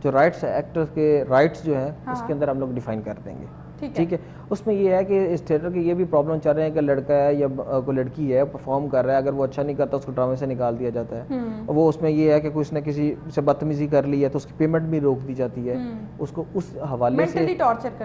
जो राइट्स है, एक्टर्स के राइट्स जो है, उसके अंदर हम लोग डिफाइन कर देंगे। ठीक है। उसमें ये है कि इस थिएटर की ये भी प्रॉब्लम चल रहे हैं कि लड़का है या कोई लड़की है परफॉर्म कर रहा है, अगर वो अच्छा नहीं करता उसको ड्रामे से निकाल दिया जाता है। वो उसमें ये है कि कुछ ने किसी से बदतमीजी कर ली है तो उसकी पेमेंट भी रोक दी जाती है, उसको उस हवाले से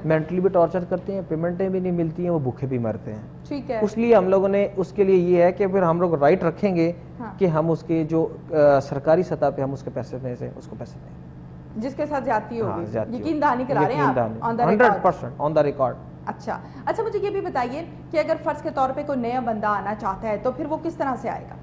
मेंटली भी टॉर्चर करते हैं, पेमेंटें भी नहीं मिलती हैं, वो भूखे भी मरते हैं। ठीक है। इसलिए हम लोगों ने उसके लिए ये है कि फिर हम लोग राइट रखेंगे कि हम उसके जो सरकारी सतह पे हम उसके पैसे में से उसको पैसे दें जिसके साथ जाती होगी। यकीन दहानी करा रहे हैं आप on the 100% on the record. अच्छा मुझे ये भी बताइए कि अगर फर्ज के तौर पे कोई नया बंदा आना चाहता है तो फिर वो किस तरह से आएगा?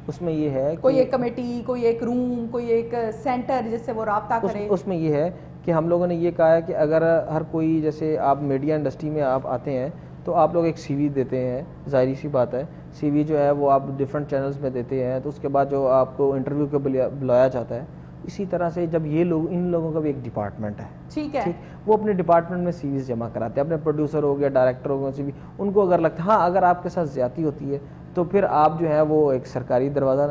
उसमें ये है कोई एक कमेटी, कोई एक रूम, कोई एक सेंटर जिससे वो राब्ता करे? उसमें ये है कि हम लोगों ने ये कहा है कि अगर हर कोई, जैसे आप मीडिया इंडस्ट्री में आप आते हैं तो आप लोग एक सीवी देते हैं, जाहिर सी बात है सीवी जो है वो आप डिफरेंट चैनल्स में देते हैं, तो उसके बाद जो आपको इंटरव्यू के बुलाया जाता है, इसी तरह से जब ये लोग, इन लोगों का भी एक डिपार्टमेंट है, ठीक है, वो अपने डिपार्टमेंट में सीवीज जमा कराते हैं, अपने प्रोड्यूसर हो गया, डायरेक्टर हो गया, सीवी उनको अगर लगता है हाँ अगर आपके साथ ज्यादती होती है तो फिर आप जो है वो एक सरकारी दरवाज़ा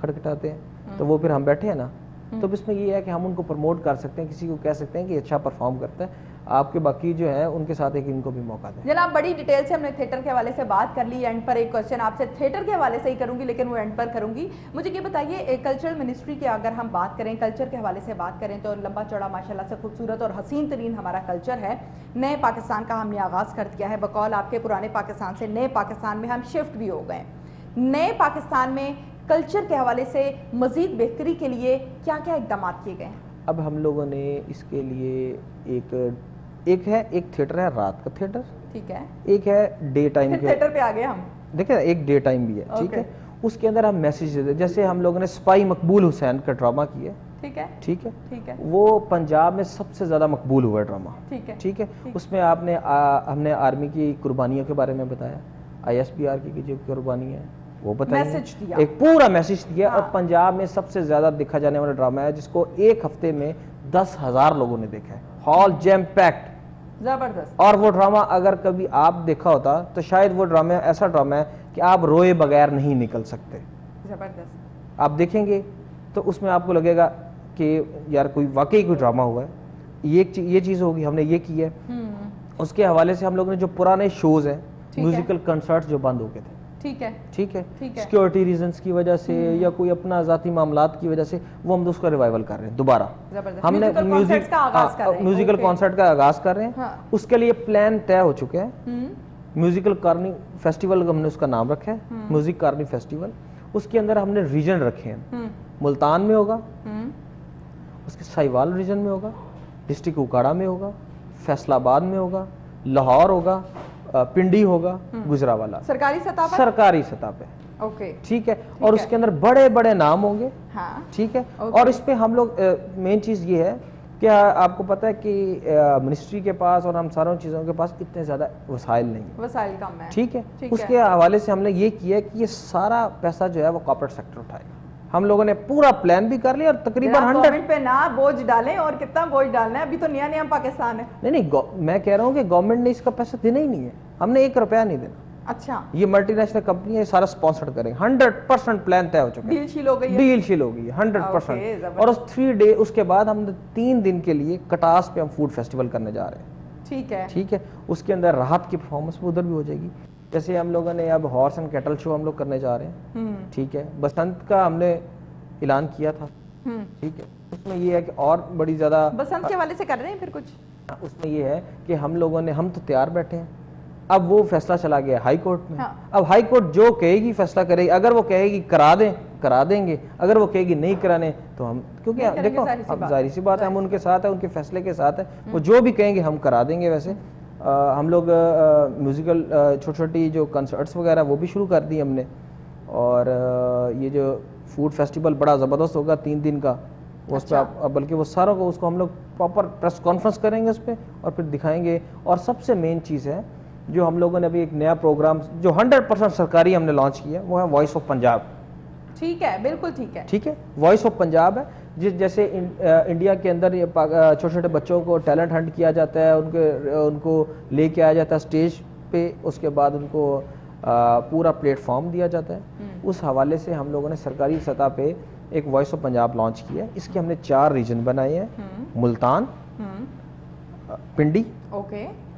खटखटाते हैं, तो वो फिर हम बैठे हैं ना, तो इसमें ये है कि हम उनको प्रमोट कर सकते हैं, किसी को कह सकते हैं कि अच्छा परफॉर्म करता है, आपके बाकी जो है उनके साथ एक इनको भी मौका दें। जनाब बड़ी डिटेल से हमने थिएटर के हवाले से बात कर ली। एंड पर एक क्वेश्चन आपसे थिएटर के हवाले से ही करूंगी, लेकिन वो एंड पर करूंगी। मुझे ये बताइए कल्चरल मिनिस्ट्री की अगर हम बात करें, कल्चर के हवाले से बात करें तो लंबा चौड़ा माशाल्लाह से खूबसूरत और हसीन तरीन हमारा कल्चर है। नए पाकिस्तान का हमने आगाज़ कर दिया है, बकौल आपके पुराने पाकिस्तान से नए पाकिस्तान में हम शिफ्ट भी हो गए। नए पाकिस्तान में कल्चर के हवाले से मज़ीद बेहतरी के लिए क्या क्या इक़दाम किए गए हैं? अब हम लोगों ने इसके लिए एक थिएटर है रात का थिएटर, ठीक है, एक है डे टाइम के थिएटर पे आ गए हम, देखिए एक डे टाइम भी है, ठीक है, उसके अंदर हम मैसेज देते हैं। जैसे हम लोगों ने स्पाई मकबूल हुसैन का ड्रामा किया, ठीक है, ठीक है, वो पंजाब में सबसे ज्यादा मकबूल हुआ ड्रामा, ठीक है, उसमें हमने आर्मी की कुर्बानियों के बारे में बताया, ISPR की जो कुर्बानी है वो बताया, एक पूरा मैसेज दिया। और पंजाब में सबसे ज्यादा देखा जाने वाला ड्रामा है जिसको एक हफ्ते में 10,000 लोगों ने देखा है, हॉल जैम पैक्ड, जबरदस्त। और वो ड्रामा अगर कभी आप देखा होता तो शायद वो ड्रामा ऐसा ड्रामा है कि आप रोए बगैर नहीं निकल सकते। जबरदस्त। आप देखेंगे तो उसमें आपको लगेगा कि यार कोई वाकई कोई ड्रामा हुआ है। ये चीज़ होगी, हमने ये की है। उसके हवाले से हम लोगों ने जो पुराने शोज हैं, म्यूजिकल कंसर्ट्स जो बंद हो गए थे, ठीक है, सिक्योरिटी रीजंस की वजह से या कोई अपना जाती मामलात की वजह से, वो हम उसका रिवाइवल कर रहे हैं दोबारा। हमने म्यूजिकल कॉन्सर्ट का आगाज कर रहे हैं। उसके लिए प्लान तय हो चुके हैं। म्यूजिकल कार्नी फेस्टिवल हमने उसका नाम रखा है, म्यूजिक कार्नी फेस्टिवल। उसके अंदर हमने रीजन रखे हैं, मुल्तान में होगा, उसके साहिवाल रीजन में होगा, डिस्ट्रिक्ट उकाड़ा में होगा, फैसलाबाद में होगा, लाहौर होगा, पिंडी होगा, गुजरावाला, सरकारी सतह पे, ओके, ठीक है। और उसके अंदर बड़े बड़े नाम होंगे, ठीक है। और इस पे हम लोग मेन चीज ये है कि आपको पता है कि मिनिस्ट्री के पास और हम सारों चीजों के पास इतने ज्यादा वसाइल नहीं, वसाइल कम है, ठीक है। उसके हवाले से हमने ये किया कि ये सारा पैसा जो है वो कॉर्पोरेट सेक्टर उठाएगा। हम लोगों ने पूरा प्लान भी कर लिया और तकरीबन 100 पे ना बोझ डालें, और कितना बोझ डालना है, अभी तो नया पाकिस्तान है। नहीं, मैं कह रहा हूँ कि गवर्नमेंट ने इसका पैसा देना ही नहीं है, हमने 1 रुपया नहीं देना। अच्छा, ये मल्टीनेशनल कंपनी है, सारा स्पॉन्सर करेंगे, 100% प्लान तय हो चुका है, डील शील हो गई है 100%। और उस 3 डे उसके बाद हम 3 दिन के लिए कटास पे हम फूड फेस्टिवल करने जा रहे हैं, ठीक है। उसके अंदर राहत की परफॉर्मेंस उधर भी हो जाएगी। जैसे हम लोगों ने अब हॉर्स एंड कैटल शो हम लोग करने जा रहे हैं, ठीक है। बसंत का हमने ऐलान किया था, ठीक है। उसमें ये है कि और बड़ी ज्यादा बसंत के हवाले से कर रहे हैं फिर कुछ, उसमें ये है कि हम लोगों ने, हम तो तैयार बैठे हैं, अब वो फैसला चला गया हाई कोर्ट में। अब हाई कोर्ट जो कहेगी फैसला करेगी, अगर वो कहेगी करा देंगे, अगर वो कहेगी नहीं कराने तो हम, क्योंकि देखो अब जाहिर सी बात है हम उनके साथ है, उनके फैसले के साथ है, वो जो भी कहेंगे हम करा देंगे। वैसे हम लोग म्यूजिकल छोटी छोटी जो कंसर्ट्स वगैरह वो भी शुरू कर दी हमने, और ये जो फूड फेस्टिवल बड़ा ज़बरदस्त होगा 3 दिन का, उस पर बल्कि वो सारा को उसको हम लोग प्रॉपर प्रेस कॉन्फ्रेंस करेंगे उस पर और फिर दिखाएंगे। और सबसे मेन चीज़ है जो हम लोगों ने अभी एक नया प्रोग्राम जो 100% सरकारी हमने लॉन्च किया, वो है वॉइस ऑफ पंजाब, ठीक है, बिल्कुल ठीक है, ठीक है। वॉइस ऑफ पंजाब है जैसे इंडिया के अंदर ये छोटे छोटे बच्चों को टैलेंट हंट किया जाता है, उनको लेके आया जाता है स्टेज पे, उसके बाद उनको पूरा प्लेटफॉर्म दिया जाता है। उस हवाले से हम लोगों ने सरकारी सतह पे एक वॉइस ऑफ पंजाब लॉन्च किया है। इसके हमने 4 रीजन बनाए हैं, मुल्तान, पिंडी,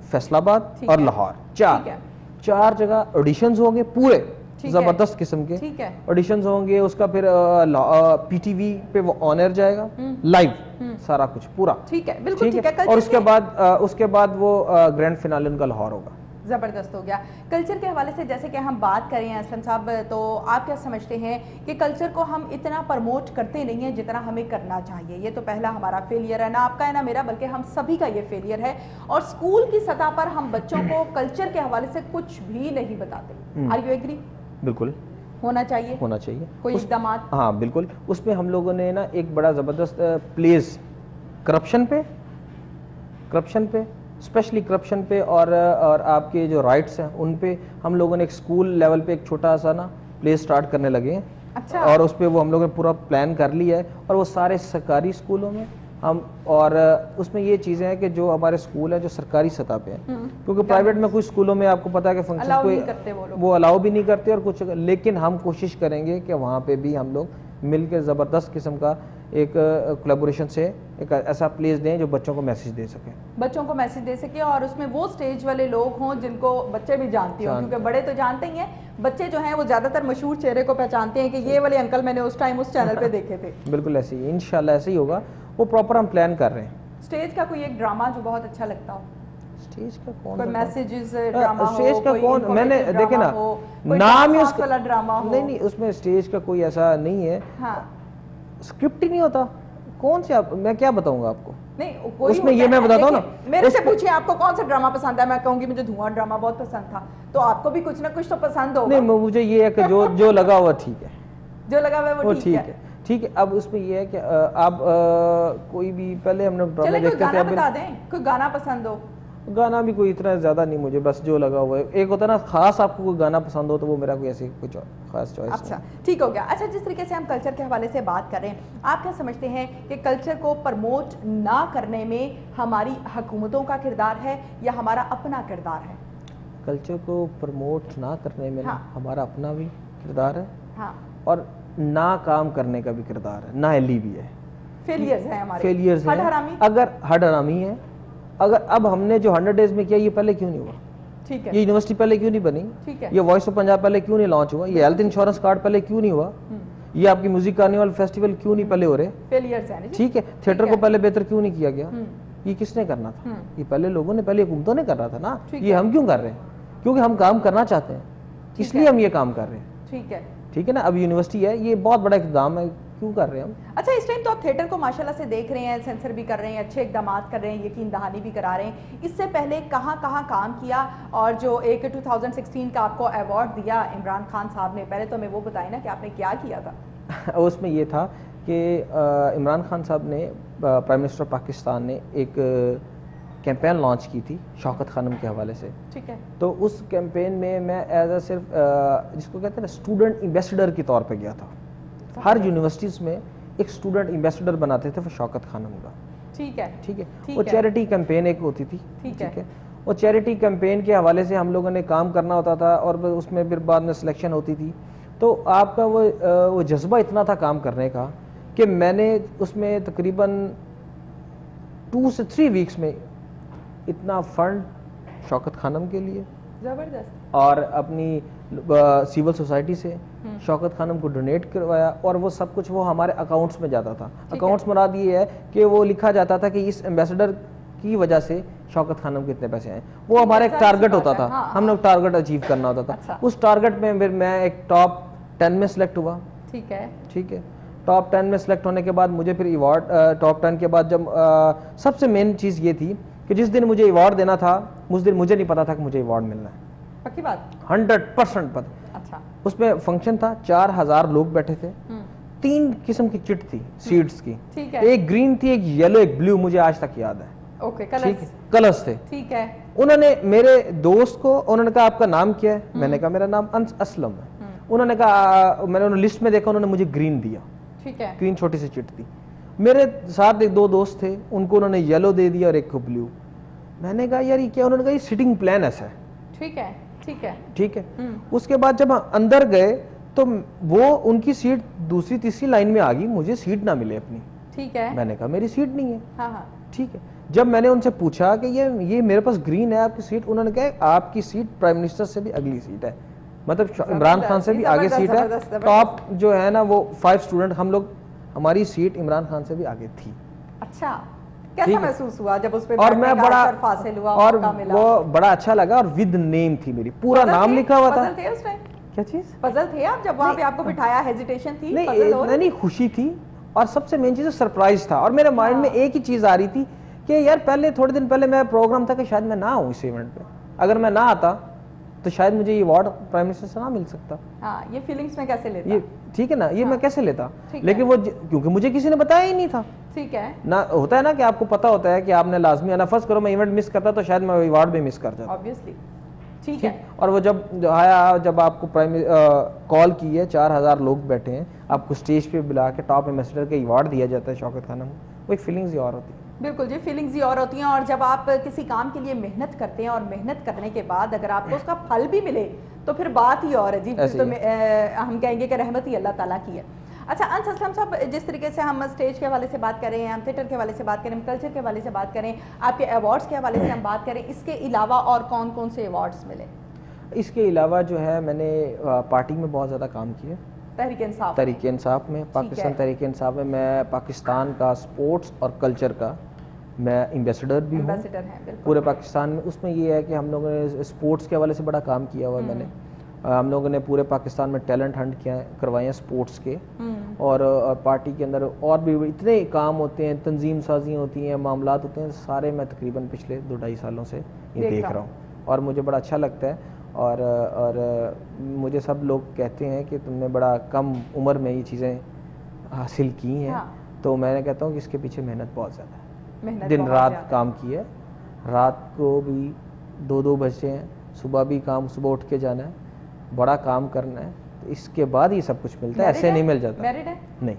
फैसलाबाद ठीक और है। लाहौर, ठीक है। चार जगह ऑडिशंस होंगे पूरे ठीक है। जबरदस्त किस्म के ठीक है। ऑडिशंस होंगे। उसका फिर पीटीवी पे वो ऑन एयर जाएगा लाइव, सारा कुछ पूरा। ठीक है, बिल्कुल ठीक है। और उसके बाद वो ग्रैंड फिनाले उनका लाहौर होगा। ज़बरदस्त हो गया। कल्चर के हवाले से जैसे कि हम बात करें असलम साहब, तो आप क्या समझते हैं कि कल्चर को हम इतना प्रमोट करते नहीं हैं जितना हमें करना चाहिए? ये तो पहला हमारा फेलियर है, ना आपका है ना मेरा, बल्कि हम सभी का ये फेलियर है। और स्कूल की सतह पर हम बच्चों को कल्चर के हवाले से कुछ भी नहीं बताते। Are you agree? बिल्कुल होना चाहिए, होना चाहिए कोई इक़दाम। हाँ बिल्कुल। उसमें हम लोगों ने ना एक बड़ा ज़बरदस्त प्लेस करप्शन पे स्पेशली करप्शन पे और आपके जो राइट्स हैं उन पे हम लोगों ने एक स्कूल लेवल पे एक छोटा सा ना प्ले स्टार्ट करने लगे हैं। अच्छा। और उस पे वो हम लोगों ने पूरा प्लान कर लिया है और वो सारे सरकारी स्कूलों में हम, और उसमें ये चीज़ें हैं कि जो हमारे स्कूल है जो सरकारी सतह पे हैं, क्योंकि प्राइवेट में कुछ स्कूलों में आपको पता है कि फंक्शन वो अलाउ भी नहीं करते और कुछ, लेकिन हम कोशिश करेंगे कि वहाँ पे भी हम लोग मिल के ज़बरदस्त किस्म का एक कोलैबोरेशन से एक ऐसा प्लेस दें जो बच्चों को मैसेज दे सके, और उसमें वो स्टेज वाले लोग हों जिनको बच्चे भी जानते हो, क्योंकि बड़े तो जानते ही हैं, बच्चे जो हैं वो ज़्यादातर मशहूर चेहरे को पहचानते हैं कि ये वाले अंकल मैंने उस टाइम उस चैनल पे देखे थे। बिल्कुल ऐसे ही, इंशाल्लाह ऐसे ही होगा। वो प्रॉपर हम प्लान कर रहे हैं। स्टेज का कोई एक ड्रामा जो बहुत अच्छा लगता हो? स्टेज का कौन? कोई मैसेजेस ड्रामा हो? स्टेज का कौन? मैंने देखे ना नाम ही उसका ड्रामा हो। नहीं, उसमें स्टेज का कोई ऐसा नहीं है। हाँ। स्क्रिप्ट ही नहीं होता। कौन से मैं क्या बताऊंगा आपको? नहीं, कोई उसमें ये मैं बताता हूँ ना, मेरे से पूछिए आपको कौन सा ड्रामा पसंद है, मैं कहूंगी मुझे धुआं ड्रामा बहुत पसंद था, तो आपको भी कुछ ना कुछ तो पसंद होगा। नहीं, मुझे ये है कि जो लगा हुआ ठीक है, जो लगा हुआ वो ठीक है। ठीक है। अब उसमें ये है कि आप कोई भी, पहले हमने ड्रामा देखते थे, बता दें कोई गाना पसंद हो। गाना भी कोई इतना ज़्यादा नहीं, मुझे बस जो लगा हुआ है। एक होता है ना खास, आपको कोई गाना पसंद हो तो वो मेरा कोई ऐसी कुछ खास चॉइस। अच्छा, ठीक हो गया। अच्छा, जिस तरीके से हम कल्चर के हवाले से बात कर रहे हैं, आप क्या समझते हैं कि कल्चर को प्रमोट ना करने में हमारी हुकूमतों का किरदार है या हमारा अपना किरदार है? कल्चर को प्रमोट ना करने में हमारा अपना भी किरदार है, हाँ, और ना काम करने का भी किरदार है, ना एली भी है। फेलियर्स हैं हमारे, फेलियर्स हैं। अगर हडहरामी है, अगर अब हमने जो 100 डेज में किया, ये पहले क्यों नहीं हुआ? ठीक है। ये यूनिवर्सिटी पहले क्यों नहीं बनी? ठीक है। ये वॉइस ऑफ पंजाब पहले क्यों नहीं लॉन्च हुआ? ये हेल्थ इंश्योरेंस कार्ड पहले क्यों नहीं हुआ? ये आपकी म्यूजिक कार्निवल फेस्टिवल क्यों नहीं पहले हो रहे? फेलियर्स हैं। ठीक है। थिएटर को पहले बेहतर क्यों नहीं किया गया? ये किसने करना था? ये पहले लोगों ने, पहले हुकूमतों ने करना था ना। ये हम क्यों कर रहे हैं? क्योंकि हम काम करना चाहते हैं, इसलिए हम ये काम कर रहे हैं। ठीक है ना। अब यूनिवर्सिटी है, ये बहुत बड़ा इक़दाम है, क्यों कर रहे हैं हम? अच्छा, इस टाइम तो आप थिएटर को माशाल्लाह से देख रहे हैं, सेंसर भी कर रहे हैं, अच्छे इक़दाम कर रहे हैं, यकीन दहानी भी करा रहे हैं। इससे पहले कहाँ काम किया, और जो एक 2016 का आपको अवार्ड दिया इमरान खान साहब ने, पहले तो हमें वो बताएं ना कि आपने क्या किया था? उसमें ये था कि इमरान खान साहब ने, प्राइम मिनिस्टर पाकिस्तान ने एक कैंपेन लॉन्च की थी शौकत खानम के हवाले से। ठीक है। तो उस कैंपेन में मैं एज अ सिर्फ जिसको कहते हैं ना स्टूडेंट एम्बेसडर के तौर पे गया था। हर यूनिवर्सिटीज़ में एक स्टूडेंट एम्बेसडर बनाते थे वो शौकत खानम का। ठीक है। ठीक है। वो चैरिटी कैंपेन एक होती थी। ठीक है। वो चैरिटी कैंपेन के हवाले से हम लोगों ने काम करना होता था, और उसमें फिर बाद में सिलेक्शन होती थी। तो आपका वो जज्बा इतना था काम करने का कि मैंने उसमें तकरीबन 2 से 3 वीक्स में इतना फंड शौकत खानम के लिए, ज़बरदस्त, और अपनी सिविल सोसाइटी से शौकत खानम को डोनेट करवाया, और वो सब कुछ वो हमारे अकाउंट्स में जाता था। अकाउंट्स मुराद ये है कि वो लिखा जाता था कि इस एम्बेसडर की वजह से शौकत खानम के इतने पैसे आए। वो हमारा एक टारगेट होता था, हमने टारगेट अचीव करना होता था। उस टारगेट में फिर मैं एक टॉप 10 में सिलेक्ट हुआ। ठीक है। ठीक है। टॉप 10 में सिलेक्ट होने के बाद मुझे फिर अवार्ड, टॉप 10 के बाद जब सबसे मेन चीज़ ये थी कि जिस दिन मुझे अवार्ड देना था, उस दिन मुझे नहीं पता था कि मुझे अवार्ड मिलना है। पक्की बात? 100% पता। अच्छा। उसमें फंक्शन था, 4000 लोग बैठे थे, 3 किस्म की चिट थी सीड्स की। ठीक है। एक ग्रीन थी, एक येलो, एक ब्लू, मुझे आज तक याद है। Okay, colours. कलर्स थे। ठीक है। उन्होंने मेरे दोस्त को, उन्होंने कहा आपका नाम क्या है? मैंने कहा मेरा नाम असलम है। उन्होंने कहा, मैंने लिस्ट में देखा, उन्होंने मुझे ग्रीन दिया। ठीक है। ग्रीन छोटी सी चिट थी। मेरे साथ एक 2 दोस्त थे, उनको उन्होंने येलो दे दिया और एक को ब्लू। मैंने कहा यार ये क्या? उन्होंने कहा ये सिटिंग प्लान ऐसा है। ठीक है। ठीक है। ठीक है। उसके बाद जब अंदर गए तो वो उनकी सीट दूसरी तीसरी लाइन में आ गई, मुझे सीट ना मिले अपनी। ठीक है। मैंने कहा मेरी सीट नहीं है। हाँ हाँ। ठीक है। जब मैंने उनसे पूछा कि ये मेरे पास ग्रीन है आपकी सीट, उन्होंने कहा आपकी सीट प्राइम मिनिस्टर से भी अगली सीट है, मतलब इमरान खान से भी आगे सीट है। टॉप जो है ना वो 5 स्टूडेंट हम लोग, हमारी सीट इमरान खान से भी आगे थी। अच्छा, कैसा महसूस हुआ जब उस पे और मैं बड़ा फासिल हुआ और वो बड़ा अच्छा लगा, और विद नेम थी मेरी, पूरा नाम लिखा हुआ था। क्या चीज पजल थे आप जब वहां पे आपको बिठाया? हेजिटेशन थी? नहीं, खुशी थी, और सबसे मेन चीज सरप्राइज था। और मेरे माइंड में एक ही चीज आ रही थी कि यार पहले थोड़े दिन पहले मेरा प्रोग्राम था कि शायद मैं ना आऊं इस इवेंट पे, अगर मैं ना आता तो शायद मुझे ये अवार्ड प्राइम मिनिस्टर से ना मिल सकता। ये फीलिंग्स में कैसे लेता? ये ठीक है ना, ये मैं कैसे लेता, लेकिन वो क्योंकि मुझे किसी ने बताया ही नहीं था। ठीक है ना, होता है ना कि आपको पता होता है कि आपने लाजमी आना, फर्स्ट करो मैं इवेंट मिस करता तो शायद मैं अवार्ड भी मिस कर जाता ऑब्वियसली। ठीक है। और वो जब आया, जब आपको कॉल की है, 4000 लोग बैठे हैं, आपको स्टेज पे बुला के टॉप एम्बेसडर के अवार्ड दिया जाता है शौकत खानम, वो एक फीलिंग्स ही और होती है। बिल्कुल जी, फीलिंग्स ही और होती हैं। और जब आप किसी काम के लिए मेहनत करते हैं और मेहनत करने के बाद अगर आपको उसका फल भी मिले तो फिर बात ही और है जी। तो हम कहेंगे कि रहमत ही अल्लाह ताला की है। अच्छा अंस असलम साहब, जिस तरीके से हम स्टेज के हवाले से बात करें, हम थिएटर के हवाले से बात करें, कल्चर के हवाले से बात करें, आपके अवार्ड्स के हवाले से हम बात करें, इसके अलावा और कौन कौन से अवार्ड्स मिले? इसके अलावा जो है मैंने पार्टी में बहुत ज़्यादा काम किया, तहरीक इंसाफ में, पाकिस्तान तहरीक इंसाफ में मैं पाकिस्तान का स्पोर्ट्स और कल्चर का मैं एम्बेसडर भी हूँ पूरे पाकिस्तान में। उसमें ये है कि हम लोगों ने स्पोर्ट्स के हवाले से बड़ा काम किया हुआ है मैंने। हम लोगों ने पूरे पाकिस्तान में टैलेंट हंट करवाए हैं स्पोर्ट्स के, और पार्टी के अंदर और भी इतने काम होते हैं, तंजीम साजी होती हैं, मामलात होते हैं, सारे मैं तकरीबन पिछले 2-2.5 सालों से ये देख रहा हूँ और मुझे बड़ा अच्छा लगता है। और मुझे सब लोग कहते हैं कि तुमने बड़ा कम उम्र में ये चीज़ें हासिल की हैं। हाँ। तो मैं कहता हूँ कि इसके पीछे मेहनत बहुत ज़्यादा है, दिन रात काम की है, रात को भी 2-2 बजे हैं, सुबह भी काम, सुबह उठ के जाना है, बड़ा काम करना है, तो इसके बाद ही सब कुछ मिलता है, ऐसे नहीं मिल जाता। मैरिड है? नहीं।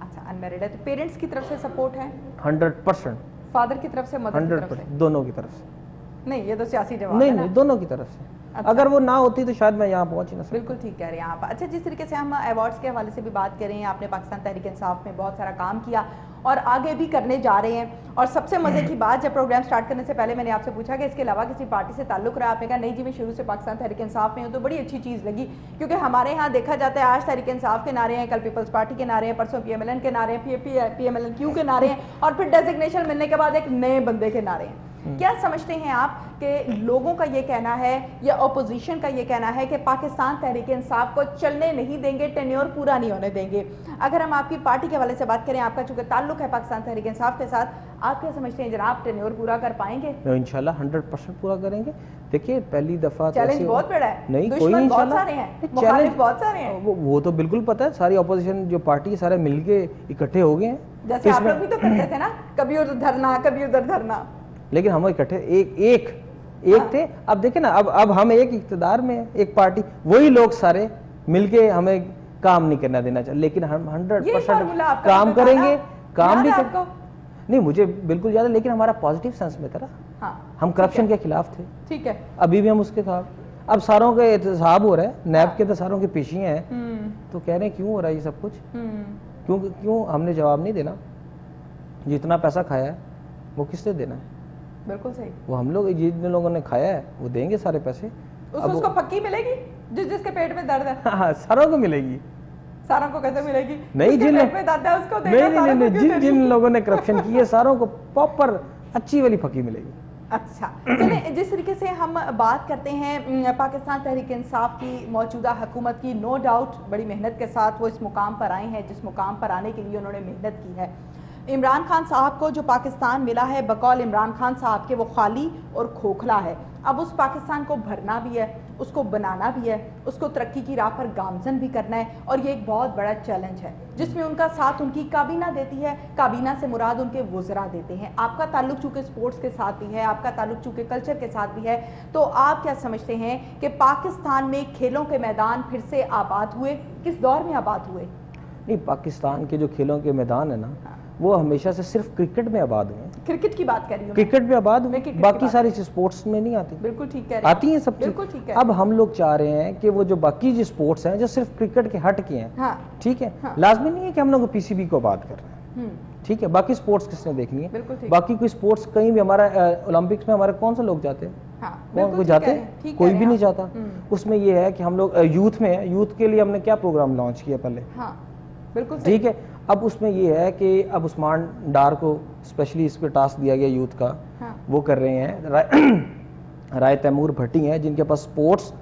अच्छा, अनमैरिड है। तो पेरेंट्स की तरफ से सपोर्ट है? 100%। फादर की तरफ से, मदर की तरफ से? दोनों की तरफ से। नहीं, ये तो सियासी जवाब है। नहीं, दोनों की तरफ से। अच्छा। अगर वो ना होती तो शायद मैं यहाँ पहुँच ही ना सकता। बिल्कुल ठीक कह रहे हैं आप। अच्छा, जिस तरीके से हम अवार्ड्स के हवाले से भी बात करें, आपने पाकिस्तान तहरीक इंसाफ में बहुत सारा काम किया और आगे भी करने जा रहे हैं। और सबसे मजे की बात, जब प्रोग्राम स्टार्ट करने से पहले मैंने आपसे पूछा कि इसके अलावा किसी पार्टी से ताल्लुक रहा, आपने कहा नहीं जी मैं शुरू से पाकिस्तान तहरीक इंसाफ में हूँ। तो बड़ी अच्छी चीज़ लगी, क्योंकि हमारे यहाँ देखा जाता है आज तहरीक इंसाफ के नारे हैं, कल पीपल्स पार्टी के नारे हैं, परसों PMLN के नारे हैं, PMLNQ के नारे हैं, और फिर डेजिग्नेशन मिलने के बाद एक नए बंदे के नारे हैं। क्या समझते हैं आप कि लोगों का ये कहना है या अपोजिशन का ये कहना है कि पाकिस्तान तहरीक इंसाफ को चलने नहीं देंगे, टेन्योर पूरा नहीं होने देंगे? अगर हम आपकी पार्टी के हवाले से बात करें, आपका चूंकि ताल्लुक है पाकिस्तान तहरीक इंसाफ के साथ, आप क्या समझते हैं जनाब, टेन्योर पूरा कर पाएंगे? इंशाल्लाह 100% पूरा करेंगे। देखिए पहली दफा चैलेंज बहुत बड़ा है, नहीं कोई नहीं, बहुत सारे हैं, मुखालिफ बहुत सारे हैं। वो तो बिल्कुल पता है, सारी अपोजिशन जो पार्टी सारे मिलके इकट्ठे हो गए हैं। जैसे आप लोग भी तो करते थे ना, कभी उधर धरना कभी उधर धरना, लेकिन हम इकट्ठे एक थे। अब देखे ना, अब हम एक इक़्तिदार में, एक पार्टी, वही लोग सारे मिलके हमें काम नहीं करना देना चाहिए, लेकिन हम 100% काम करेंगे। काम भी नहीं, मुझे बिल्कुल याद है, लेकिन हमारा पॉजिटिव सेंस में था। हाँ, हम करप्शन के खिलाफ थे। ठीक है, अभी भी हम उसके खिलाफ। अब सारों के एहतसाब हो रहा है, नैब के तो सारों की पेशियां हैं, तो कह रहे हैं क्यों हो रहा है ये सब कुछ, क्यों हमने जवाब नहीं देना। जितना पैसा खाया है वो किसने देना है? बिल्कुल सही, वो हम लोग, जिन लोगों ने खाया है वो देंगे सारे पैसे। उसको फक्की मिलेगी जिसके पेट में दर्द है? हाँ, सारों को मिलेगी। सारों को कैसे मिलेगी? नहीं, जिन पेट में दर्द है उसको देना। नहीं, जिन लोगों ने करप्शन की है सारों को प्रॉपर अच्छी वाली फक्की मिलेगी। अच्छा, चलिए जिस तरीके से हम बात करते हैं पाकिस्तान तहरीक इंसाफ की मौजूदा हुकूमत की, नो डाउट बड़ी मेहनत के साथ वो इस मुकाम पर आए हैं जिस मुकाम पर आने के लिए उन्होंने मेहनत की है। इमरान खान साहब को जो पाकिस्तान मिला है, बकौल इमरान खान साहब के, वो खाली और खोखला है। अब उस पाकिस्तान को भरना भी है, उसको बनाना भी है, उसको तरक्की की राह पर गामजन भी करना है, और ये एक बहुत बड़ा चैलेंज है जिसमें उनका साथ उनकी काबीना देती है। काबीना से मुराद उनके वुज़रा देते हैं। आपका ताल्लुक चूँकि स्पोर्ट्स के साथ भी है, आपका ताल्लुक चूँकि कल्चर के साथ भी है, तो आप क्या समझते हैं कि पाकिस्तान में खेलों के मैदान फिर से आबाद हुए? किस दौर में आबाद हुए? नहीं, पाकिस्तान के जो खेलों के मैदान है ना, वो हमेशा से सिर्फ क्रिकेट में आबाद हुए हैं। क्रिकेट की बात कर रही हूं, क्रिकेट में आबाद हुए, बाकी सारी स्पोर्ट्स में नहीं आती। बिल्कुल ठीक कह रहे हैं, आती हैं सब। बिल्कुल ठीक है। अब हम लोग चाह रहे हैं कि वो जो बाकी जो स्पोर्ट्स हैं जो सिर्फ क्रिकेट के हट के हैं, ठीक है, लाजमी नहीं है कि हम लोग PCB को आबाद कर रहे हैं। ठीक है, बाकी स्पोर्ट्स किसने देखनी है? बिल्कुल ठीक। बाकी कोई स्पोर्ट्स कहीं भी हमारा ओलंपिक्स में हमारे कौन से लोग जाते हैं? हाँ, कौन कोई जाते हैं? कोई भी नहीं जाता। उसमें ये है कि हम लोग यूथ में है, यूथ के लिए हमने क्या प्रोग्राम लॉन्च किया पहले? हाँ, बिल्कुल ठीक है। अब उसमें ये है कि अब उस्मान डार को स्पेशली इस पर टास्क दिया गया यूथ का। हाँ। वो कर रहे हैं। राय तैमूर भट्टी हैं जिनके पास स्पोर्ट्स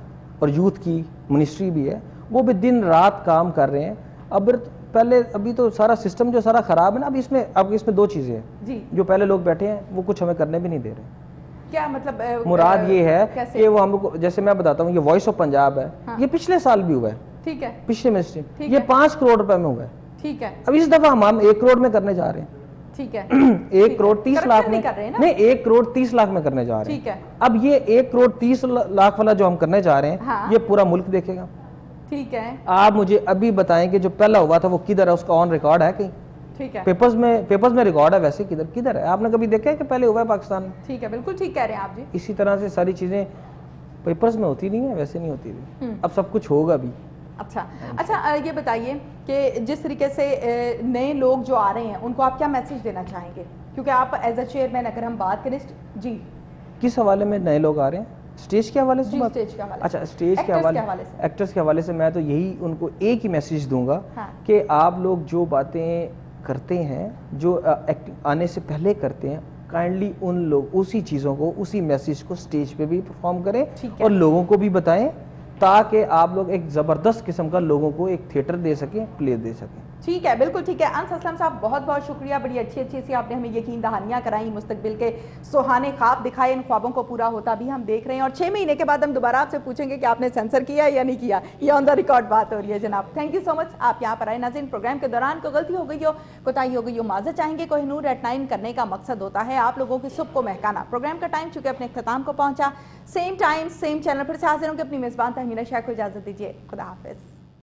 और यूथ की मिनिस्ट्री भी है, वो भी दिन रात काम कर रहे हैं। अब पहले अभी तो सारा सिस्टम जो सारा खराब है ना, अब इसमें दो चीजें हैं जी। जो पहले लोग बैठे हैं वो कुछ हमें करने भी नहीं दे रहे। क्या मतलब? मुराद ये है कि वो हमको, जैसे मैं बताता हूँ, ये वॉइस ऑफ पंजाब है। हाँ। ये पिछले साल भी हुआ है। ठीक है। पिछले मिनिस्ट्री ये 5 करोड़ रुपए में हुआ है। ठीक है। अब इस दफा हम 1 करोड़ में करने जा रहे हैं। ठीक है। 1 करोड़ 30 लाख में नहीं, 1 करोड़ 30 लाख में करने जा रहे हैं। ठीक है। अब ये 1 करोड़ 30 लाख वाला जो हम करने जा रहे हैं, हाँ। ये पूरा मुल्क देखेगा। ठीक है। आप मुझे अभी बताएं कि जो पहला हुआ था वो किधर है? उसका ऑन रिकॉर्ड है कहीं? ठीक है। पेपर्स में रिकॉर्ड है, वैसे किधर है? आपने कभी देखा है कि पहले हुआ है पाकिस्तान में? ठीक है, बिल्कुल ठीक कह रहे हैं आप जी। इसी तरह से सारी चीजें पेपर्स में होती नहीं है, वैसे नहीं होती थी। अब सब कुछ होगा भी। अच्छा, ये बताइए कि जिस तरीके से नए लोग जो आ रहे हैं उनको आप क्या मैसेज देना चाहेंगे? क्योंकि आप एज अ चेयरमैन अगर हम बात करें जी, किस हवाले में नए लोग आ रहे हैं? स्टेज के हवाले से? स्टेज के हवाले। अच्छा, स्टेज के हवाले से, एक्टर्स के हवाले से मैं तो यही उनको एक ही मैसेज दूंगा कि आप लोग जो बातें करते हैं, जो आने से पहले करते हैं, काइंडली उन लोग उसी चीज़ों को, उसी मैसेज को स्टेज पे भी परफॉर्म करें और लोगों को भी बताएं, ताकि आप लोग एक ज़बरदस्त किस्म का लोगों को एक थिएटर दे सकें, प्ले दे सकें। ठीक है, बिल्कुल ठीक है। अंस असलम साहब, बहुत बहुत शुक्रिया। बड़ी अच्छी अच्छी सी आपने हमें यकीन दहानियाँ कराई, मुस्तकबिल के सुहाने ख्वाब दिखाए। इन ख्वाबों को पूरा होता भी हम देख रहे हैं और 6 महीने के बाद हम दोबारा आपसे पूछेंगे कि आपने सेंसर किया या नहीं किया। ये ऑन द रिकॉर्ड बात हो रही है जनाब। थैंक यू सो मच, आप यहाँ पर आए। नाज़रीन, प्रोग्राम के दौरान कोई गलती हो गई हो, कोताही हो गई हो, माज़रत चाहेंगे। कोहिनूर एट 9 करने का मकसद होता है आप लोगों की सुबह को महकाना। प्रोग्राम का टाइम चूंकि अपने अख्ताम को पहुंचा, सेम टाइम सेम चैनल पर से हाजिर होंगे। अपनी मेज़बान तहमीना शेख को इजाज़त दीजिए। खुदा हाफिज़।